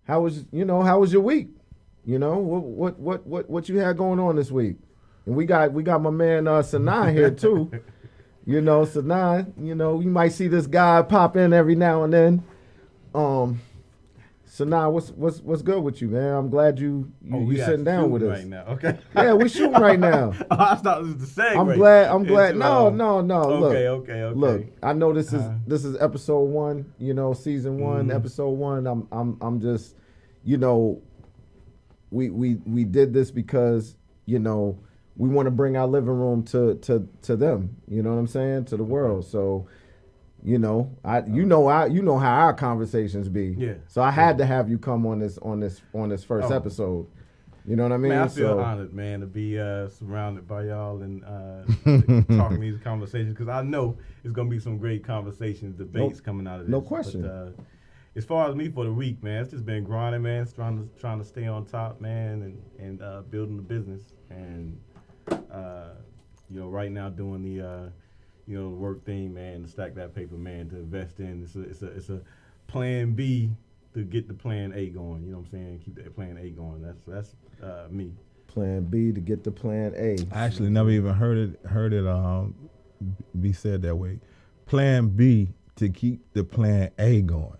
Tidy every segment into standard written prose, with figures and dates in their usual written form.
how was your week? You know, what you had going on this week? And we got my man Sanaa here too. You know, Sanaa, you might see this guy pop in every now and then. Sanaa, what's good with you, man? I'm glad you sitting down with us right now. Okay. Yeah, we shooting right now. I thought this was the segue. I'm glad. No. Okay. Look, I know this is episode 1. You know, season 1, episode 1. I'm just, we did this because we want to bring our living room to them. You know what I'm saying? To the world. So. You know how our conversations be. Yeah. So I had to have you come on this first episode. You know what I mean? Man, I feel honored, man, to be surrounded by y'all and talking these conversations, because I know it's gonna be some great conversations, debates coming out of this. No question. But, as far as me for the week, man, it's just been grinding, man. It's trying to stay on top, man, and building the business, and right now doing the work thing, man, to stack that paper, man, to invest in. It's a plan B to get the plan A going. You know what I'm saying? Keep that plan A going. That's me. Plan B to get the plan A. I actually never even heard it be said that way. Plan B to keep the plan A going.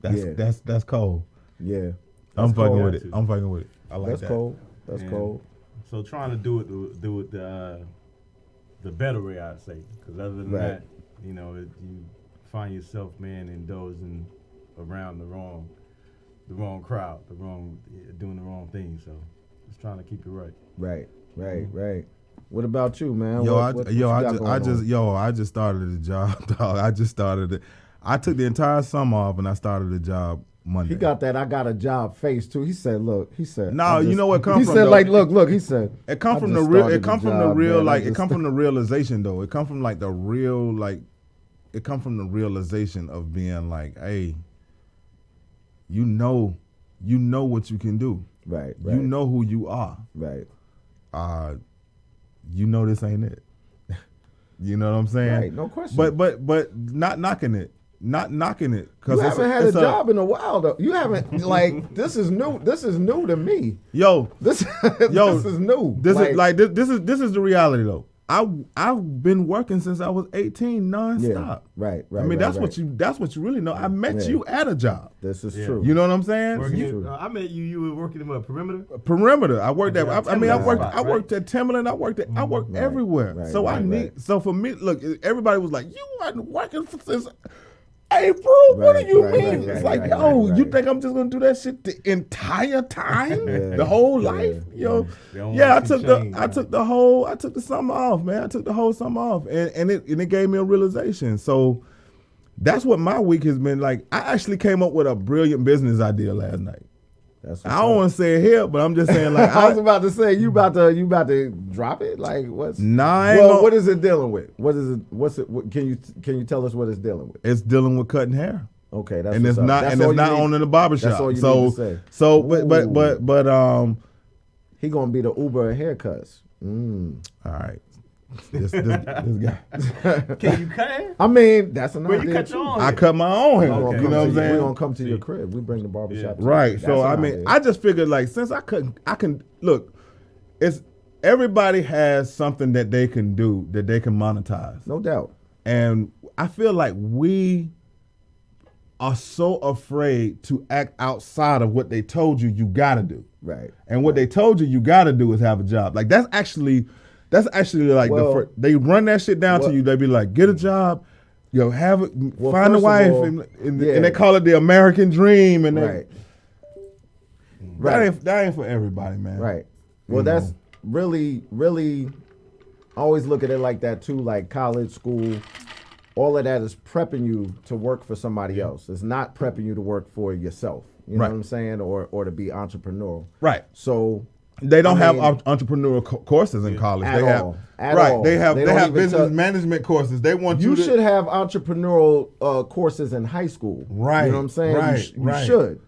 That's cold. Yeah. I'm fucking with it. I like that's that. Cold. That's cold. So trying to do it the better way, I'd say, because other than that, you find yourself, man, indulging around the wrong crowd, doing the wrong thing. So just trying to keep it right. Right. What about you, man? I just started a job, dog. I took the entire summer off and I started a job Monday. He got that I got a job face too. He said, no, you know what comes from? He said, look, he said. It come from the real, it come from the realization though. It come from like the real, like, it come from the realization of being like, hey, you know what you can do. Right. You know who you are. Right. You know this ain't it. You know what I'm saying? Right, no question. But not knocking it. Not knocking it. You haven't had a job in a while though. You haven't, like, this is new. This is new to me. This is new. This is the reality though. I've been working since I was 18 nonstop. Yeah, right. I mean, that's what you really know. I met you at a job. This is true. You know what I'm saying? I met you. You were working in Perimeter. Perimeter. I worked at. I worked at Timberland. I worked everywhere. Right, so So for me, look, everybody was like, "You weren't working since April? What do you mean?" It's like, you think I'm just gonna do that shit the entire time, the whole life? I took the summer off, man. I took the whole summer off, and it gave me a realization. So that's what my week has been like. I actually came up with a brilliant business idea last night. I don't want to say it here, but I'm just saying, like, I was about to say, you about to drop it? Like, what's? What is it dealing with? What is it? Can you tell us what it's dealing with? It's dealing with cutting hair. Okay, that's and it's not owning a barbershop. That's all you need to say. So, but he gonna be the Uber of haircuts. All right. This guy. Can you cut hair? I mean, that's an Where idea. you cut your own? I cut my own hair. Okay. You know what I'm saying? We're gonna come to your crib. We bring the barbershop. Right. So I mean, I just figured, like, since I can look. It's everybody has something that they can do that they can monetize. No doubt. And I feel like we are so afraid to act outside of what they told you gotta do. Right. And what they told you gotta do is have a job. Like that's actually like they run that shit down to you. They be like, get a job, have it, find a wife, and they call it the American dream. And that ain't for everybody, man. Right. Well, that's really, really. I always look at it like that too. Like college, school, all of that is prepping you to work for somebody else. It's not prepping you to work for yourself. You know what I'm saying, or to be entrepreneurial. Right. So. They don't have entrepreneurial courses in college. They have business management courses. They want you should have entrepreneurial courses in high school. Right. You know what I'm saying? Right. You should.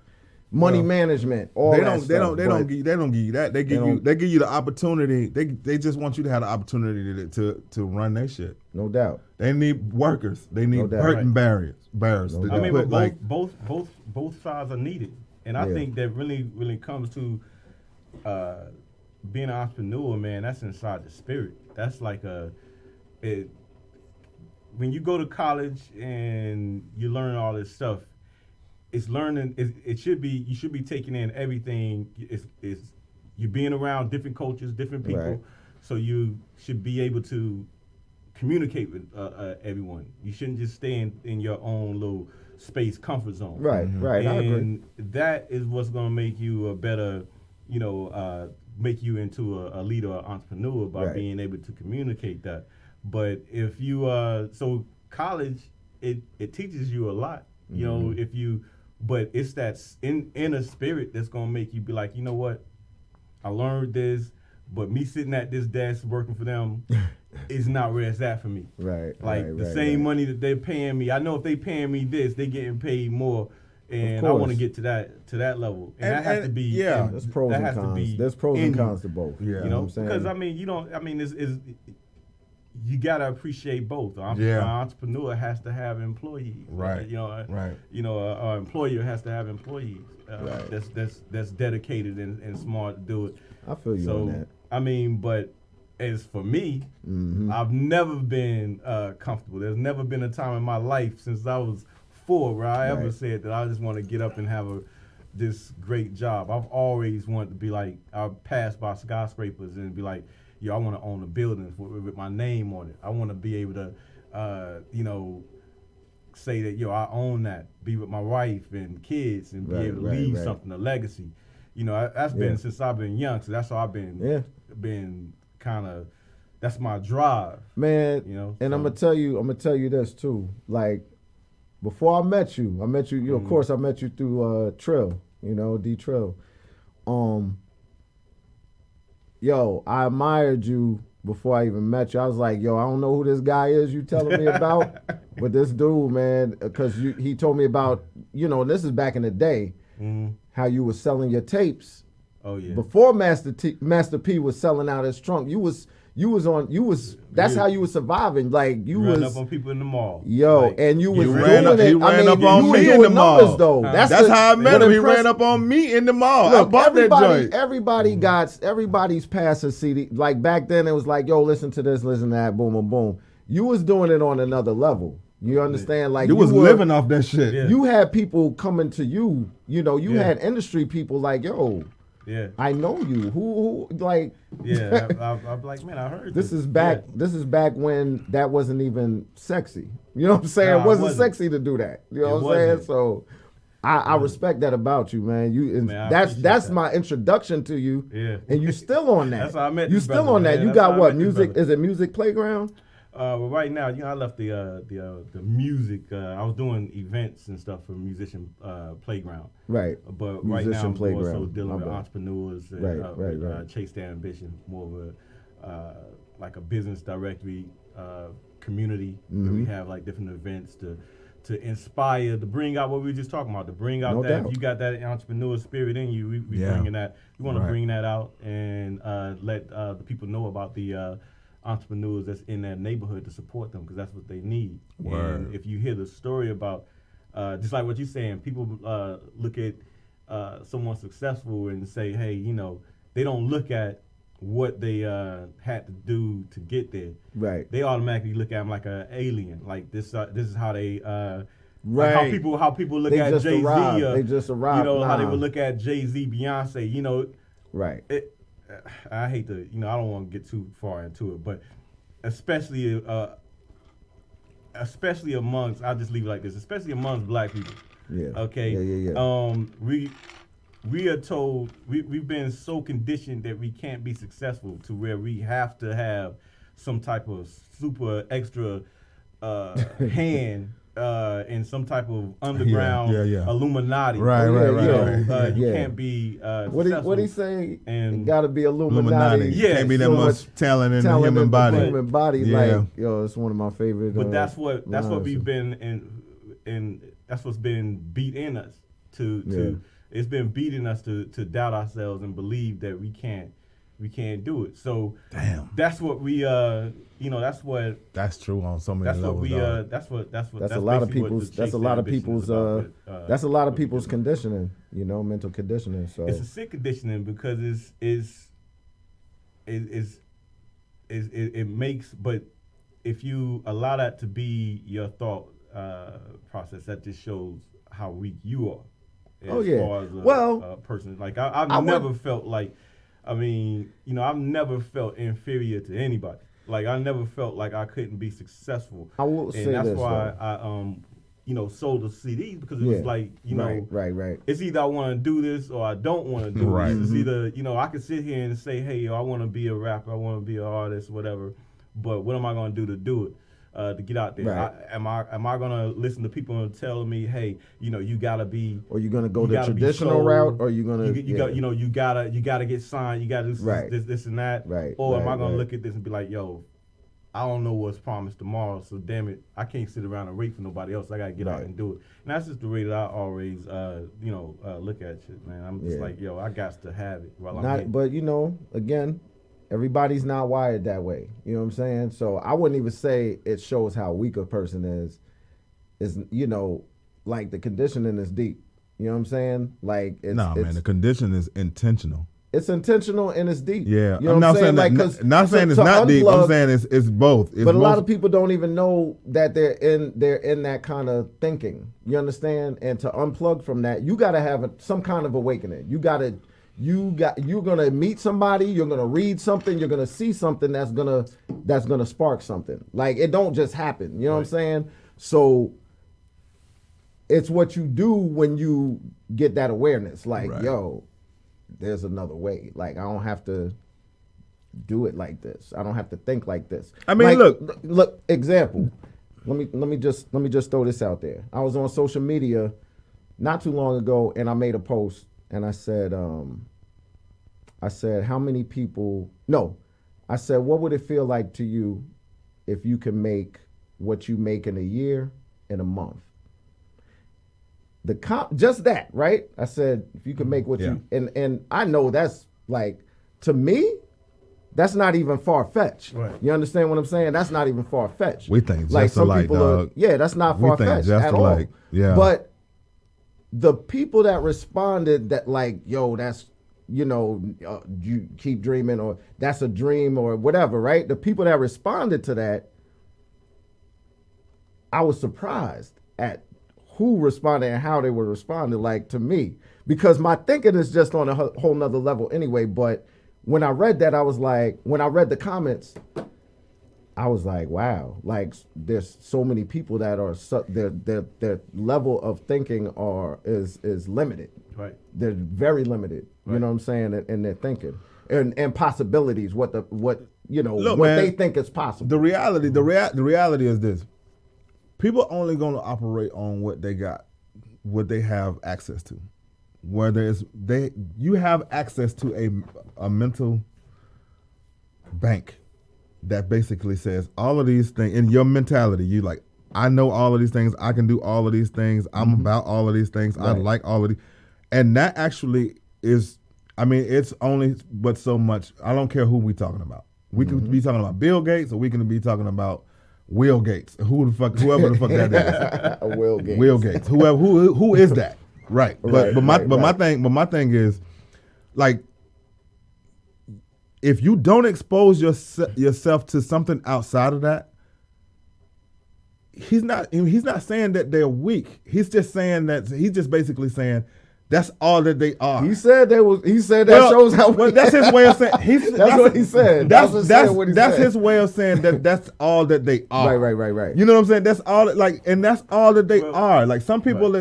money management. All they that don't. stuff, They don't give you that. They give you the opportunity. They just want you to have the opportunity to run their shit. No doubt. They need workers. They need burden bearers. No doubt. I mean, Put, but both sides are needed, and I Yeah. think that really comes to being an entrepreneur, man. That's inside the spirit. That's like when you go to college and you learn all this stuff, it's learning. It should be, you should be taking in everything. It's you're being around different cultures, different people, Right. so you should be able to communicate with everyone. You shouldn't just stay in your own little space, comfort zone. Right, right. I agree. And that is what's going to make you a better, make you into a leader or entrepreneur by Right. being able to communicate that. But if you, so college, it teaches you a lot, you know, if you, but it's that inner spirit that's going to make you be like, you know what, I learned this, but me sitting at this desk working for them is not where it's at for me. Right. Like right, the right, same right. money that they're paying me, I know if they paying me this, they getting paid more, and I course. want to get to that level, and that has to be There's pros that and has to cons. be There's pros in and you. cons to both. Yeah. You know what I'm saying? Because I mean, you gotta appreciate both. An entrepreneur has to have employees, Right. Right. An employer has to have employees. Right. That's dedicated and smart to do it. I feel you on that. I mean, but as for me, I've never been comfortable. There's never been a time in my life since I was 4 where I ever said that I just want to get up and have this great job. I've always wanted to be like, I'll pass by skyscrapers and be like, yo, I want to own a building with my name on it. I want to be able to, say that, yo, I own that, be with my wife and kids and be able to leave something, a legacy. That's been since I've been young, so that's how I've been kind of, that's my drive. Man, and so. I'm gonna tell you this too. Like, before I met you, of course I met you through Treal, D Treal. I admired you before I even met you. I was like, yo, I don't know who this guy is you telling me about, but this dude, man, because he told me about, this is back in the day, how you was selling your tapes. Oh yeah. Before Master P was selling out his trunk, that's how you was surviving. Like you ran was up on people in the mall. And you was He doing ran up on me in the mall. Though. That's how I met him. He ran up on me in the mall. Look, I bought that joint. Everybody's passing CD. Like back then, it was like, yo, listen to this, listen to that, boom, boom, boom. You was doing it on another level. You understand? Like you was living off that shit. Yeah. You had people coming to you. You had industry people like, yo. Yeah, I know you. Who like? Yeah, I'm like, man, I heard this is back. Yeah. This is back when that wasn't even sexy. You know what I'm saying? Nah, it wasn't sexy to do that. You know what I'm saying? So, I respect that about you, man. That's my introduction to you. Yeah, and you still on that. That's how I met. You this still brother, on that. man. You That's got how I what met this music? brother. Is it Music Playground? Well, right now, I left the music. I was doing events and stuff for Musician Playground. Right. But Musician right now, I'm Playground. also dealing with entrepreneurs and Right. chase their ambition, more of like a business directory community where we have like different events to inspire, to bring out what we were just talking about, to bring out that if you got that entrepreneur spirit in you, we bringing that. We want to bring that out and let the people know about the entrepreneurs that's in that neighborhood to support them, because that's what they need. Word. And if you hear the story about, just like what you're saying, people look at someone successful and say, hey, they don't look at what they had to do to get there. Right. They automatically look at them like an alien. Like this is how they. Right. Like how people look at Jay-Z. They just arrived. How they would look at Jay-Z, Beyonce. Right. I hate to, I don't want to get too far into it, but especially amongst, I'll just leave it like this, especially amongst black people. Yeah. Okay. Yeah. We are told, we've been so conditioned that we can't be successful to where we have to have some type of super extra hand in some type of underground Illuminati. Right. You can't be what he say? And got to be Illuminati. Yeah, can't be that much talent in the human body. Human body, like it's one of my favorite. But that's what we've been and that's what's been beat in us to it's been beating us to doubt ourselves and believe that we can't do it. So that's what we that's true on so many that's levels. what we that's a lot of people's conditioning, mental conditioning. So it's a sick conditioning because it makes, but if you allow that to be your thought process, that just shows how weak you are. As far as a person, like I've never felt like, I've never felt inferior to anybody. Like I never felt like I couldn't be successful. I will say that's this, why I sold the CDs, because it was like, right. It's either I want to do this or I don't want to do this. It's either, I could sit here and say, hey, I want to be a rapper, I want to be an artist, whatever. But what am I going to do it? To get out there, right. Am I gonna listen to people telling me, hey, you gotta be, or you're gonna go the traditional route, or you're gonna you gotta get signed, you gotta do this and that, right? Or am I gonna look at this and be like, yo, I don't know what's promised tomorrow, so damn it, I can't sit around and wait for nobody else. I gotta get out and do it. And that's just the way that I always look at shit, man. I'm just like, yo, I got to have it while I'm here. But again, everybody's not wired that way. You know what I'm saying? So I wouldn't even say it shows how weak a person is, like the conditioning is deep. You know what I'm saying? Like man, the condition is intentional. It's intentional and it's deep. Yeah, you know what I'm saying? Not saying it's not deep. I'm saying it's both. But a lot of people don't even know that they're in that kind of thinking. You understand? And to unplug from that, you got to have some kind of awakening. You're gonna meet somebody, you're gonna read something, you're gonna see something that's gonna spark something. Like it don't just happen. You know what I'm saying? So it's what you do when you get that awareness. Like, yo, there's another way. Like I don't have to do it like this. I don't have to think like this. I mean, like, look. Example. Let me just throw this out there. I was on social media not too long ago, and I made a post, and I said, how many people? No, I said, what would it feel like to you if you could make what you make in a year in a month? Just that, right? I said, if you could make what you, and I know that's like, to me, that's not even far-fetched. Right. You understand what I'm saying? That's not even far-fetched. We think like just some alike, people dog. that's not far-fetched at all. Alike. Yeah. But the people that responded that like, yo, that's, you keep dreaming, or that's a dream, or whatever, right? The people that responded to that, I was surprised at who responded and how they were responding, like, to me, because my thinking is just on a whole nother level anyway. But when I read that, I was like, when I read the comments, I was like, wow, like there's so many people that are their level of thinking is limited. Right. They're very limited. Right. You know what I'm saying? In their thinking and possibilities. Look, what man, they think is possible. The reality is this: people only going to operate on what they got, what they have access to. Whether you have access to a mental bank that basically says all of these things in your mentality. You like, I know all of these things. I can do all of these things. I'm about all of these things. Right. I like all of these. And that actually is, it's only but so much. I don't care who we talking about. We can be talking about Bill Gates, or we can be talking about Will Gates. Whoever the fuck that is. Will Gates. Will Gates. Who is that? Right. But my thing is, like, if you don't expose yourself to something outside of that, he's not saying that they're weak. He's just basically saying that's all that they are. He said that shows how. Well, that's his way of saying. That's what he said. That's his way of saying that that's all that they are. Right. You know what I'm saying? That's all. And that's all that they are. Like some people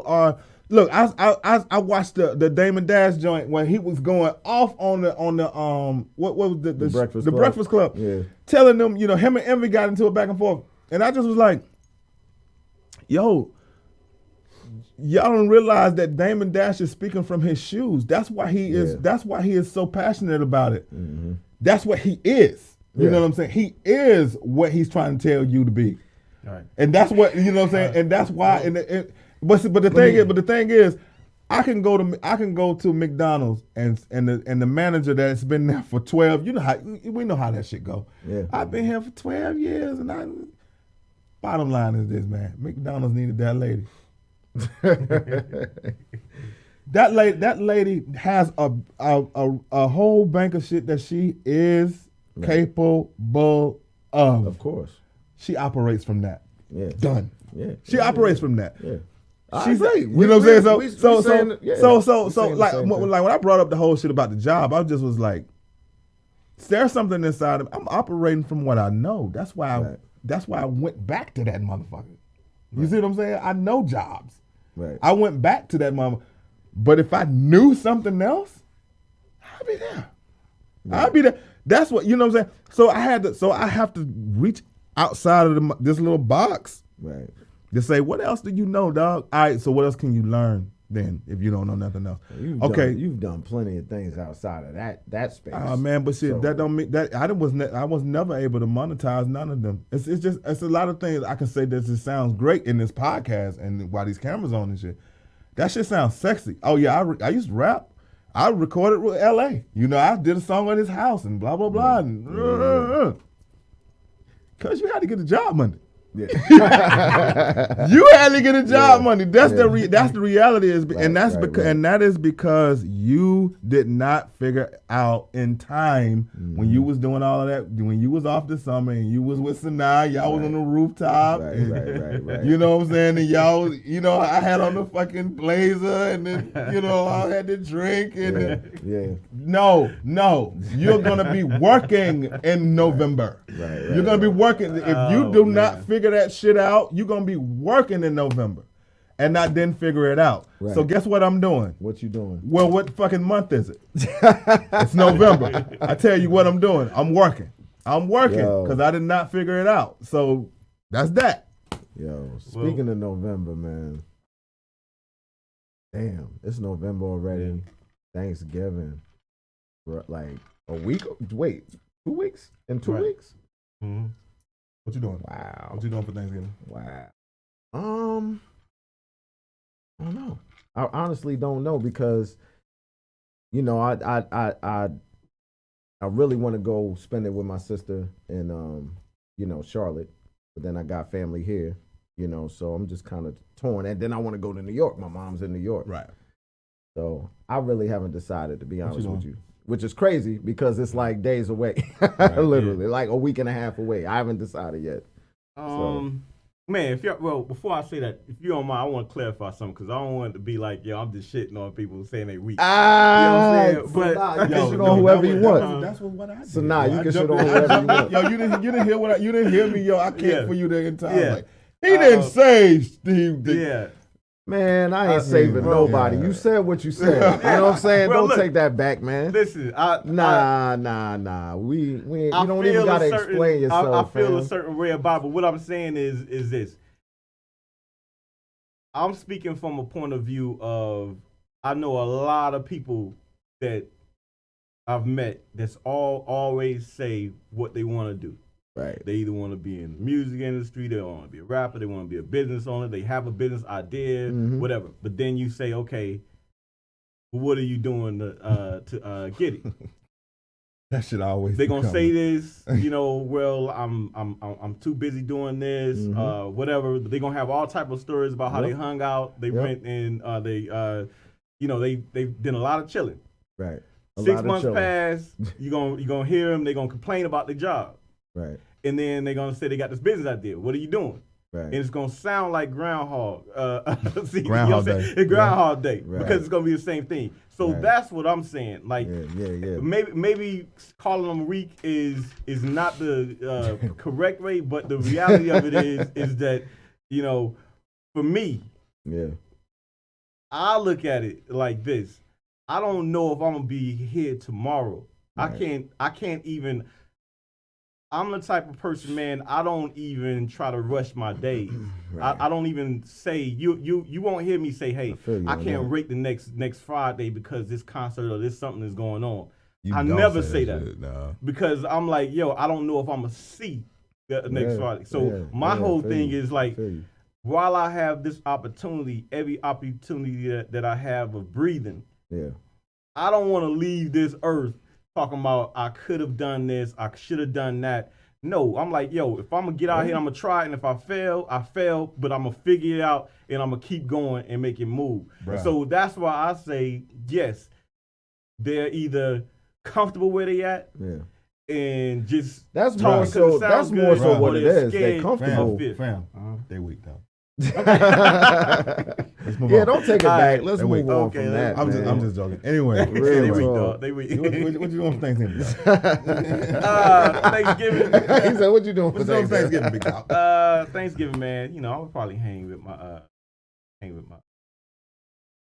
are. Look, I watched the Damon Dash joint when he was going off on the what was the Breakfast Club, telling them, him and Envy got into it back and forth, and I just was like, yo, y'all don't realize that Damon Dash is speaking from his shoes. That's why he is. That's why he is so passionate about it. Mm-hmm. That's what he is. You know what I'm saying? He is what he's trying to tell you to be, and that's what you know what I'm saying. And that's why. But the thing is, I can go to McDonald's and the manager that's been there for 12. You know we know how that shit go. Yeah. I've been here for 12 years, and bottom line is this, man. McDonald's needed that lady. That lady has a whole bank of shit that she is capable of. Of course. She operates from that. Yeah. Done. Yeah. She operates from that. Yeah. She's, right. you know what I'm saying? So Like when I brought up the whole shit about the job, I just was like, there's something inside of me. I'm operating from what I know. That's why I went back to that motherfucker. You see what I'm saying? I know jobs. Right. I went back to that mother. But if I knew something else, I'd be there. Right. I'd be there. That's what, you know what I'm saying? So I have to reach outside of this little box. Right. To say, what else do you know, dog? All right, so what else can you learn then if you don't know nothing else? You've done plenty of things outside of that space. Oh man, but shit, that don't mean that I was never able to monetize none of them. It's a lot of things I can say that just sounds great in this podcast and while these cameras on and shit. That shit sounds sexy. Oh yeah, I used to rap. I recorded with L.A. You know, I did a song at his house and blah blah blah. And, cause you had to get a job money. Yeah. You had to get a job money. That's the reality is, and that is because you did not figure out in time when you was doing all of that. When you was off this summer and you was with Sanaa, y'all was on the rooftop. Right. You know what I'm saying? And y'all, you know, I had on the fucking blazer, and then you know I had to drink and No, you're gonna be working in November. You're gonna be working if you do not figure that shit out. You're gonna be working in November, and not then figure it out. Right. So guess what I'm doing? What you doing? Well, what fucking month is it? It's November. I tell you what I'm doing. I'm working because I did not figure it out. So that's that. Yo, speaking of November, man. Damn, it's November already. Yeah. Thanksgiving. Like a week? Wait, 2 weeks? In 2 weeks? Mm-hmm. What you doing? Wow. What you doing for Thanksgiving? Wow. I don't know. I honestly don't know because, you know, I really want to go spend it with my sister in, you know, Charlotte, but then I got family here, you know, so I'm just kind of torn. And then I want to go to New York. My mom's in New York. Right. So I really haven't decided, to be honest with you. Which is crazy because it's like days away, literally, like a week and a half away. I haven't decided yet. Man, before I say that, if you don't mind, I want to clarify something because I don't want it to be like, yo, I'm just shitting on people saying they weak. You know what I'm saying? But you can shit on whoever you want. That's what I did. So you can shit on whoever you want. Yo, you didn't hear you didn't hear me, yo. I can't for you the entire like, he didn't say Steve. Yeah. Man, I ain't saving nobody. You said what you said. You know what I'm saying? Well, don't take that back, man. Listen, Nah. We you don't even gotta explain yourself. I feel a certain way about it, but what I'm saying is this. I'm speaking from a point of view of I know a lot of people that I've met that's always say what they want to do. Right. They either want to be in the music industry, they want to be a rapper, they want to be a business owner, they have a business idea, whatever. But then you say, okay, what are you doing to get it? That shit always. They gonna say this, you know. Well, I'm too busy doing this, whatever. But they gonna have all type of stories about how they hung out, they went and they did a lot of chilling. Right. 6 months pass, you gonna hear them. They gonna complain about their job. Right. And then they're gonna say they got this business idea. What are you doing? Right. And it's gonna sound like Groundhog. See, Groundhog Day. It's Groundhog Day Right. because it's gonna be the same thing. So that's what I'm saying. Like, maybe calling them weak is not the correct way, but the reality of it is that, you know, for me, I look at it like this. I don't know if I'm gonna be here tomorrow. Right. I can't even. I'm the type of person, man, I don't even try to rush my days. Right. I don't even say, you won't hear me say, hey, I can't wait the next Friday because this concert or this something is going on. I never say that. Shit, no. Because I'm like, yo, I don't know if I'm going to see the next Friday. So my whole thing is like, while I have this opportunity, every opportunity that I have of breathing, I don't want to leave this earth talking about I could have done this, I should have done that. No, I'm like, yo, if I'm gonna get out here, I'm gonna try it, and if I fail, I fail, but I'm gonna figure it out, and I'm gonna keep going and make it move. Bruh. So that's why I say, yes, they're either comfortable where they at, and just that's more so what it is. They're comfortable. Fam, they weak though. Let's move on. Don't take it back. Let's move on from that. I'm just joking. Anyway, they weak, dog. They weak. What you doing for Thanksgiving? Thanksgiving. He said, "What you doing for Thanksgiving, big dog?" Thanksgiving, man. You know, I would probably hang with my.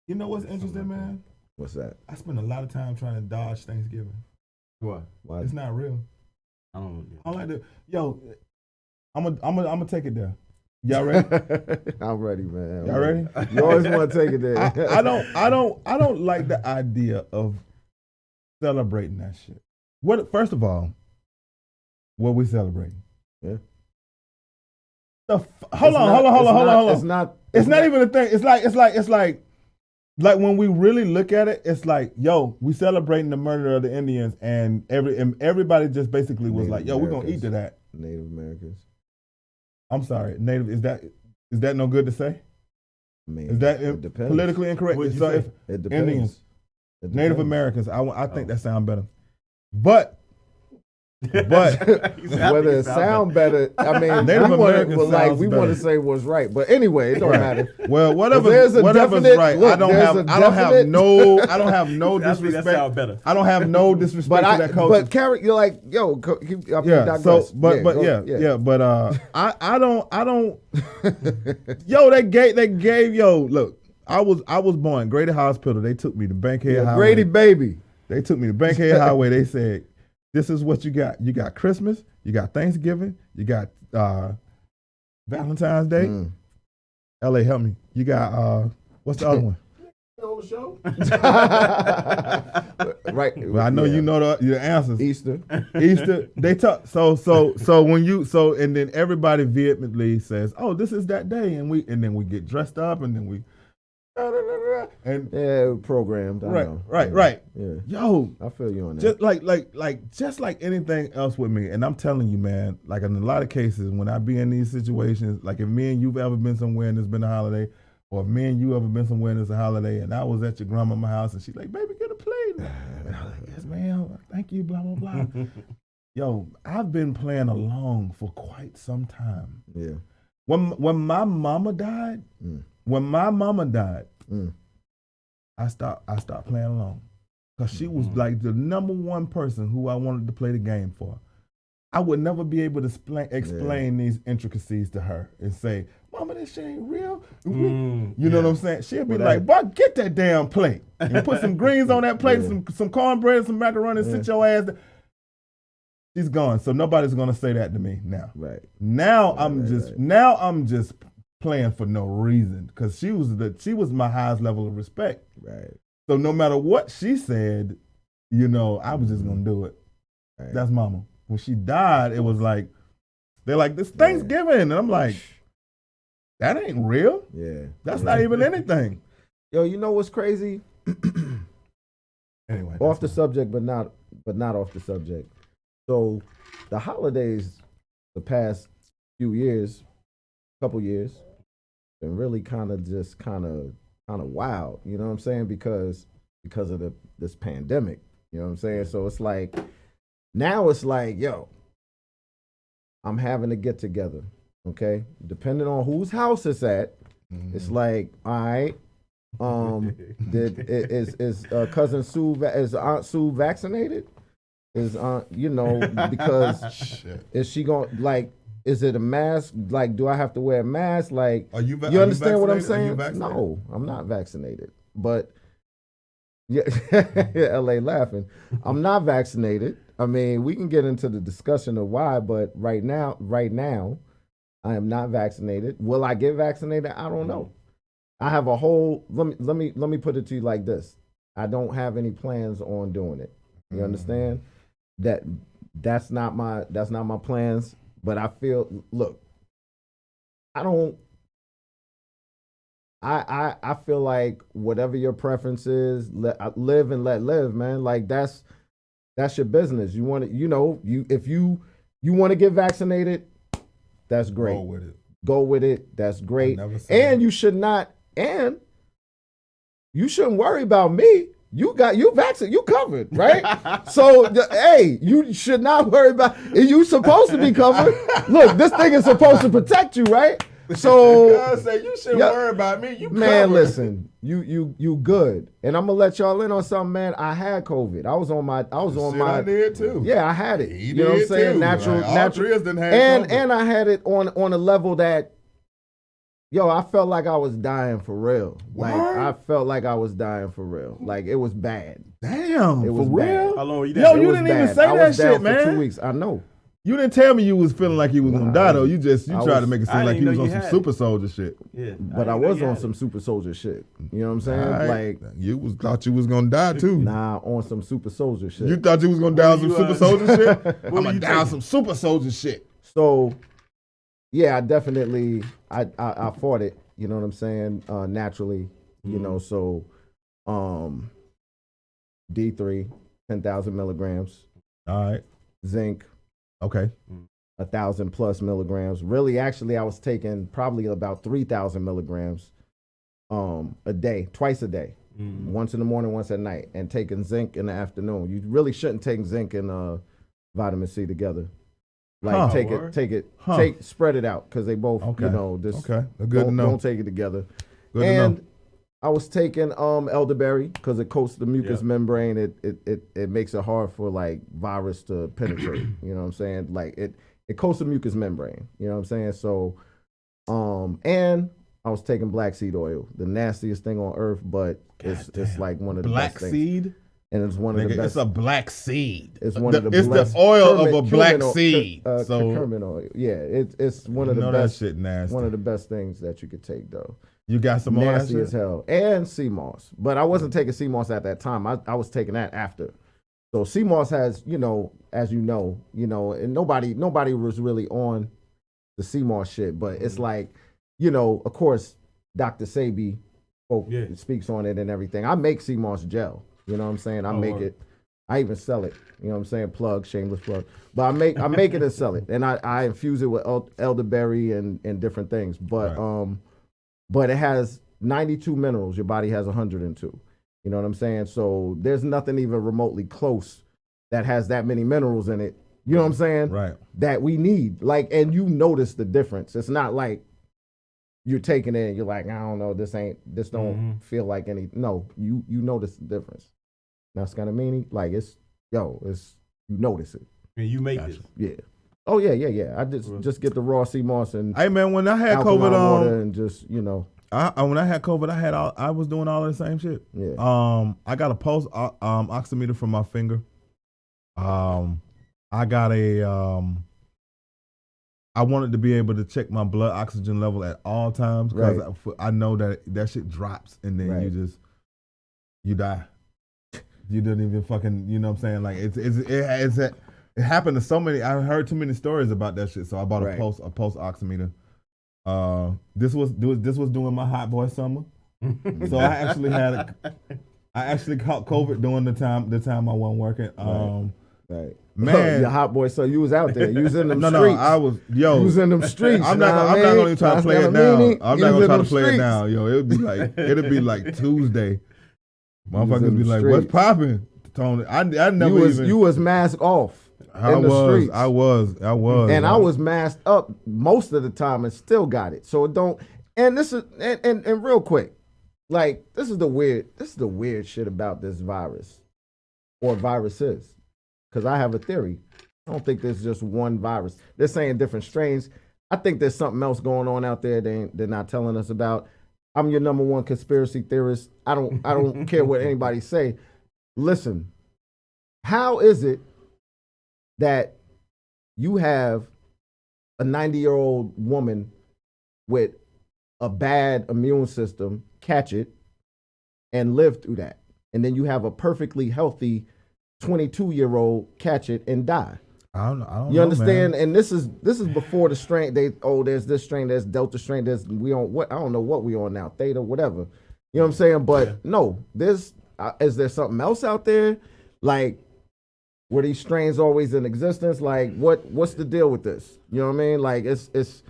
You know what's interesting, man? What's that? I spend a lot of time trying to dodge Thanksgiving. What? Why? It's not real. I don't. I like to. Yo, I'm gonna take it there. Y'all ready? I'm ready, man. Y'all ready? You always want to take it there. I don't like the idea of celebrating that shit. First of all, what we celebrating? Yeah. Hold on. It's not even a thing. It's like when we really look at it, it's like, yo, we celebrating the murder of the Indians, and everybody just basically was like, yo, we're gonna eat to that. Native Americans. I'm sorry, Native. Is that no good to say? I mean, is that it depends. politically incorrect? So if it depends. Indians, Native Americans, I think that sounds better. But whether it sound better, I mean, Native Americans we want to say what's right, but anyway, it don't matter. Well, whatever's right. Look, I don't have no disrespect. That sound better. I don't have no disrespect to that culture. But Carrie, you're like, yo, digress. But I don't. Yo, they gave look. I was born Grady Hospital. They took me to Bankhead Highway. Grady baby. They took me to Bankhead Highway. They said, this is what you got. You got Christmas, you got Thanksgiving, you got Valentine's Day. LA, help me. You got what's the other one? On the show. Right. Well, I know you know the answers. Easter. They talk so when and then everybody vehemently says, "Oh, this is that day," and then we get dressed up and then we and programmed. Right. Yeah. Yo, I feel you on that. Just like anything else with me, and I'm telling you, man, like in a lot of cases, when I be in these situations, like if me and you've ever been somewhere and it's been a holiday, or if me and you ever been somewhere and it's a holiday, and I was at your grandma's house and she's like, "Baby, get a plate." And I was like, "Yes, ma'am. Thank you." Blah blah blah. Yo, I've been playing along for quite some time. Yeah. When my mama died. I stopped playing along because she was like the number one person who I wanted to play the game for. I would never be able to explain these intricacies to her and say, "Mama, this shit ain't real." You know what I'm saying? She'd be like, "Boy, get that damn plate and put some greens on that plate, some cornbread, some macaroni, and sit your ass down." She's gone, so nobody's gonna say that to me now. Right. Now I'm just playing for no reason because she was my highest level of respect. Right. So no matter what she said, I was just gonna do it. Right. That's mama. When she died, it was like they're like, "This Thanksgiving," and I'm like, "That ain't real. Yeah. That's not even anything." Yo, you know what's crazy? Anyway, off the subject, but not off the subject. So the holidays, the past couple years, been really kind of wild, you know what I'm saying? Because of this pandemic, you know what I'm saying? So it's like, now it's like, yo, I'm having to get together, okay? Depending on whose house it's at, it's like, all right, is cousin Sue, is Aunt Sue vaccinated? Is because is she going is it a mask? Like, do I have to wear a mask? Like, you understand what I'm saying? No, I'm not vaccinated. But yeah, LA laughing. I'm not vaccinated. I mean, we can get into the discussion of why, but right now, I am not vaccinated. Will I get vaccinated? I don't know. I have a whole. Let me put it to you like this. I don't have any plans on doing it. You understand? That's not my plans. But I feel, look, I don't I feel like whatever your preference is, live and let live, man. Like that's your business. You want to, if you want to get vaccinated, that's great. Roll with it. Go with it. That's great. never said And that. you should not, and you shouldn't worry about me. You vaccinated, you covered, right? So, hey, you should not worry about, you supposed to be covered. Look, this thing is supposed to protect you, right? So, God say you shouldn't worry about me. You man, covered. listen, you good. And I'm gonna let y'all in on something, man. I had COVID. I was on my I did too. Yeah, I had it. He You know what I'm did saying? too. Natural, Like, all natural. three of us done had and COVID. and I had it on a level that, I felt like I was dying for real. Like What? I felt like I was dying for real. Like it was bad. Damn, It for was real? bad. How long were you Yo, down? you It was didn't even bad. say I that was down shit, for man. 2 weeks. I know. You didn't tell me you was feeling like you was gonna die though. You I tried to was- make it I seem like didn't you was know on you some had super soldier shit. Yeah, But I didn't know was you on had some it. super soldier shit. You know what I'm saying? All right. Like, you thought you was gonna die too. on some super soldier shit. You thought you was gonna die on some were super you, soldier shit? I'm were gonna you die on taking? some super soldier shit. So, yeah, I definitely, I fought it. You know what I'm saying? Naturally, you know. So, D3, 10,000 milligrams, All right. zinc, Okay. 1,000 plus milligrams. Really, actually, I was taking probably about 3,000 milligrams, a day, twice a day, once in the morning, once at night, and taking zinc in the afternoon. You really shouldn't take zinc and vitamin C together. Like Huh. spread it out because they both, Okay. just Okay. Good to know. don't take it together. Good to and know. I was taking elderberry because it coats the mucous Yeah. membrane. It makes it hard for like virus to penetrate. You know what I'm saying? Like it coats the mucous membrane. You know what I'm saying? So, and I was taking black seed oil, the nastiest thing on earth, but it's like one of the Black best things. seed. And it's one of the Nigga, best. it's a black seed. It's one of the It's blessed the oil curcumin- of a black curcumin oil- seed. so curcumin oil. Yeah, it's one of the that best. shit nasty. One of the best things that you could take though. You got some more of that Nasty as shit? hell. And CMOS. But I wasn't taking CMOS at that time. I was taking that after. So CMOS has, as you know, and nobody was really on the CMOS shit. But it's like, of course, Dr. Sabi speaks on it and everything. I make CMOS gel. You know what I'm saying? I make it. I even sell it. You know what I'm saying? Plug, shameless plug. But I make it and sell it. And I infuse it with elderberry and different things. But Right. But it has 92 minerals. Your body has 102. You know what I'm saying? So there's nothing even remotely close that has that many minerals in it. You know what I'm saying? Right. That we need. Like, and you notice the difference. It's not like you're taking it and you're like, I don't know, this don't feel like any. No, you notice the difference. Now Scanamini, like you notice it. And you make this. Yeah. Oh yeah. I just get the raw sea moss and Hey man, when I had alkaline COVID, water and just when I had COVID, I was doing all the same shit. Yeah. I got a pulse oximeter from my finger. I got I wanted to be able to check my blood oxygen level at all times because I know that shit drops and then you die. You don't even fucking, you know what I'm saying? Like it happened to so many. I heard too many stories about that shit, so I bought a pulse oximeter. This was during my hot boy summer, so I actually caught COVID during the time I wasn't working. Right. Man, your hot boy. So you was out there. You was in them no, streets. I was. You was in them streets. I'm not gonna even try to play it down. I'm not gonna try to play it down, yo. It'd be like Tuesday. Motherfuckers be like, "What's popping, Tony?" I never you was masked off. I was. And I was masked up most of the time and still got it. So it don't. And this is and real quick, like this is the weird shit about this virus, or viruses, because I have a theory. I don't think there's just one virus. They're saying different strains. I think there's something else going on out there they're not telling us about. I'm your number one conspiracy theorist. I don't care what anybody say. Listen, how is it that you have a 90-year-old woman with a bad immune system catch it and live through that, and then you have a perfectly healthy 22-year-old catch it and die? I don't You know, understand? man. And this is before the strain. There's this strain, there's Delta strain, we on what, I don't know what we on now, Theta, whatever. You know what I'm saying? But no, is there something else out there? Like, were these strains always in existence? Like, what's the deal with this? You know what I mean? Like, it's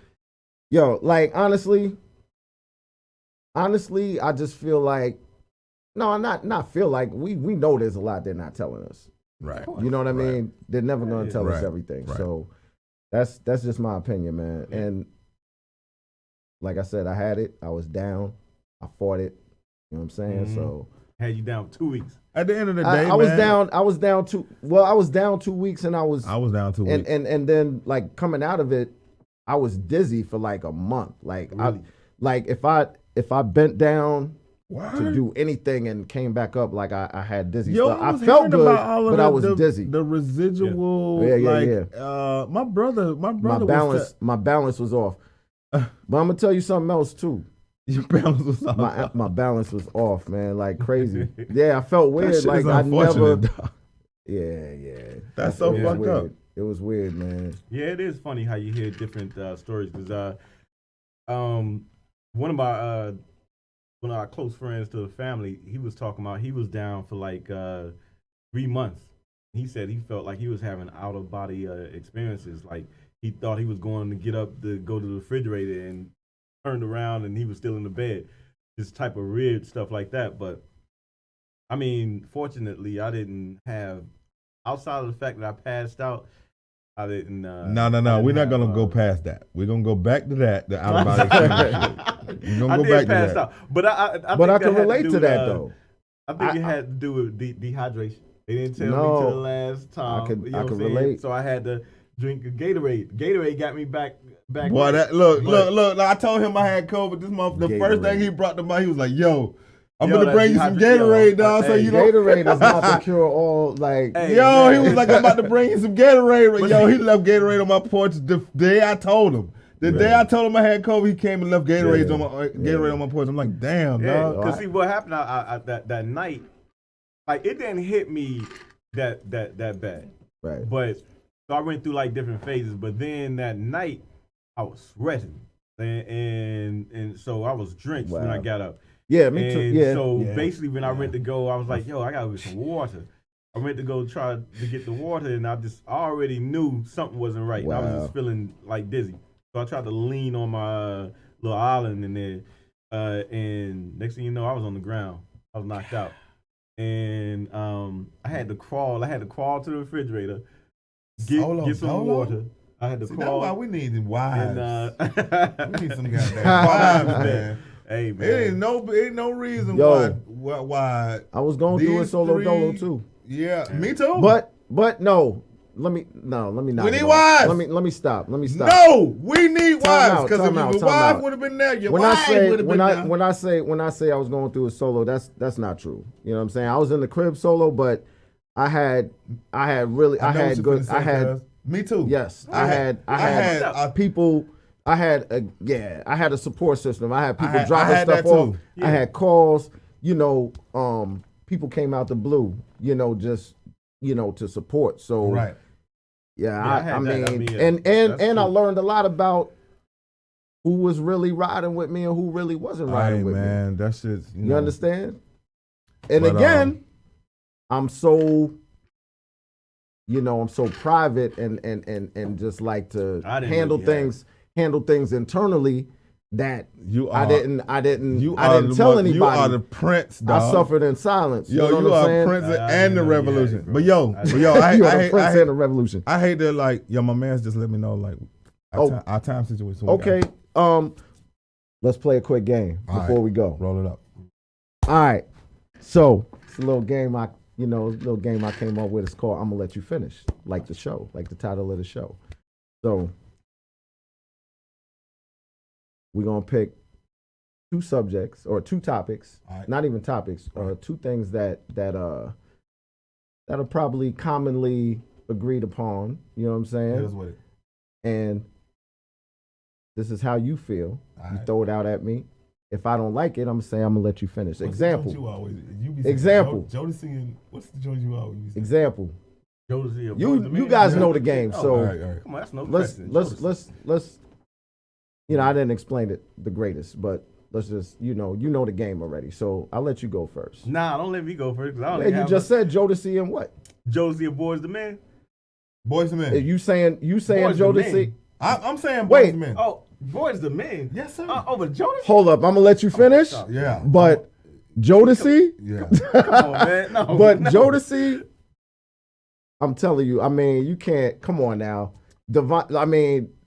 yo, like, honestly, I just feel like, no, I'm not feel like, we know there's a lot they're not telling us. Right. You know what I mean? Right. They're never going to tell us Right. everything. Right. So that's just my opinion, man. Yeah. And like I said, I had it. I was down. I fought it. You know what I'm saying? Mhm. So Had you down 2 weeks. At the end of the day, I was down. I was down 2 weeks, and I was down 2 weeks. and then like coming out of it, I was dizzy for like a month. Like Really? if I bent down What? to do anything and came back up, like I had dizzy Yo, stuff. I was felt hearing good, about all of but I was dizzy. The residual, Yeah. my brother My was balance was off. But I'm gonna tell you something else too. your balance was off. My balance was off, man, like crazy. Yeah, I felt That weird. shit Like is I never. unfortunate, dog. Yeah. That's so it was fucked up. weird. It was weird, man. Yeah, it is funny how you hear different stories because one of our close friends to the family, he was talking about he was down for like 3 months. He said he felt like he was having out of body experiences. Like he thought he was going to get up to go to the refrigerator and turned around and he was still in the bed. This type of weird stuff like that. But I mean, fortunately, I didn't have, outside of the fact that I passed out, I didn't. No. We're not gonna go past that. We're gonna go back to that. The out of body experience. We're gonna go back to that. out, but I But I think can that had relate do to with, that though. I think it had to do with dehydration. They didn't tell me No. till the last time. I could you know what I'm saying? relate. So I had to drink a Gatorade. Gatorade got me back. Boy, then. look. I told him I had COVID this month. The first thing Gatorade. he brought to mind, he was like, "Yo, I'm Yo, gonna that bring you some dehydrate- Gatorade, yo, dog." So hey, you know, Gatorade is not the cure all. Like, Hey, yo, man. he was like, "I'm about to bring you some Gatorade." But Yo, see- he left Gatorade on my porch the day I told him. The day I told him I had COVID, he came and left Gatorade on my porch. I'm like, damn, Yeah, dog. because see what happened I that night, like it didn't hit me that bad. right. But so I went through like different phases. But then that night, I was sweating, and so I was drenched when I Wow. got up. Yeah, me too. And Yeah. so Yeah. basically, when I went to go, I was like, "Yo, I gotta get some water." I went to go try to get the water, and I already knew something wasn't right. And I was Wow. just feeling like dizzy. So I tried to lean on my little island in there, and next thing you know, I was on the ground. I was knocked out, and I had to crawl. I had to crawl to the refrigerator, get some water. I had to See, that's crawl. why we need wives. And, we need some goddamn wives, man. Hey man, It ain't no reason Yo. why. I was going through a These solo three- dolo too. Yeah, me too. But no. Let me not. We get need off. wives. Let me stop. No, we need wives because if time out, your time wife out. would have been there, your When I wife say would have been there. when I say I was going through a solo, that's not true. You know what I'm saying? I was in the crib solo, but I had Me too. yes. I had people. I had a support system. I had people dropping had stuff that off. too. I had calls. You know, people came out the blue. You know, just to support. So Right. yeah, I I had that. mean, Yeah, and that's I true. learned a lot about who was really riding with me and who really wasn't riding Hey, with me. man, that shit. You understand? And But, again, I'm so, I'm so private and just like to I didn't handle really things internally that I are- didn't You I are didn't the tell one- You are anybody. the prince, dog. I suffered in silence. Yo, you know you what I'm are saying? prince I and the didn't know you had revolution. it, bro. But yo, I I hate, You I are the hate, prince I and hate, the revolution. I hate that. Like, yo, my man's just let me know like our time situation. Okay, let's play a quick game All before right. we go. Roll it up. All right. So it's a little game I came up with. It's called "I'm gonna let you finish," like the show, like the title of the show. So we're gonna pick two subjects or two topics, All right. not even topics, two things that are probably commonly agreed upon. You know what I'm Hit saying? us with it. And this is how you feel. All You right. throw it out at me. If I don't like it, I'm gonna say I'm gonna let you finish. What's the Example. joint you always, you be saying, Example. Jody singing. What's the joint you always be saying? Example. Jodeci, You guys know the game, so all right. come on, that's no let's question. I didn't explain it the greatest, but let's just you know the game already. So I'll let you go first. Nah, don't let me go first. 'Cause I don't Yeah, even you have just said Jodeci and what? Jodeci and Boys the Men. Boys and Men. You saying Boys the Jodeci? Men. I'm saying Boys Wait. and Men. Oh, Boys the Men. Yes, sir. Over Jodeci. Hold up, I'm gonna let you finish. stop. Yeah. But Jodeci, Yeah. Come on, man. No, but no. Jodeci, I'm telling you, I mean, you can't. Come on now,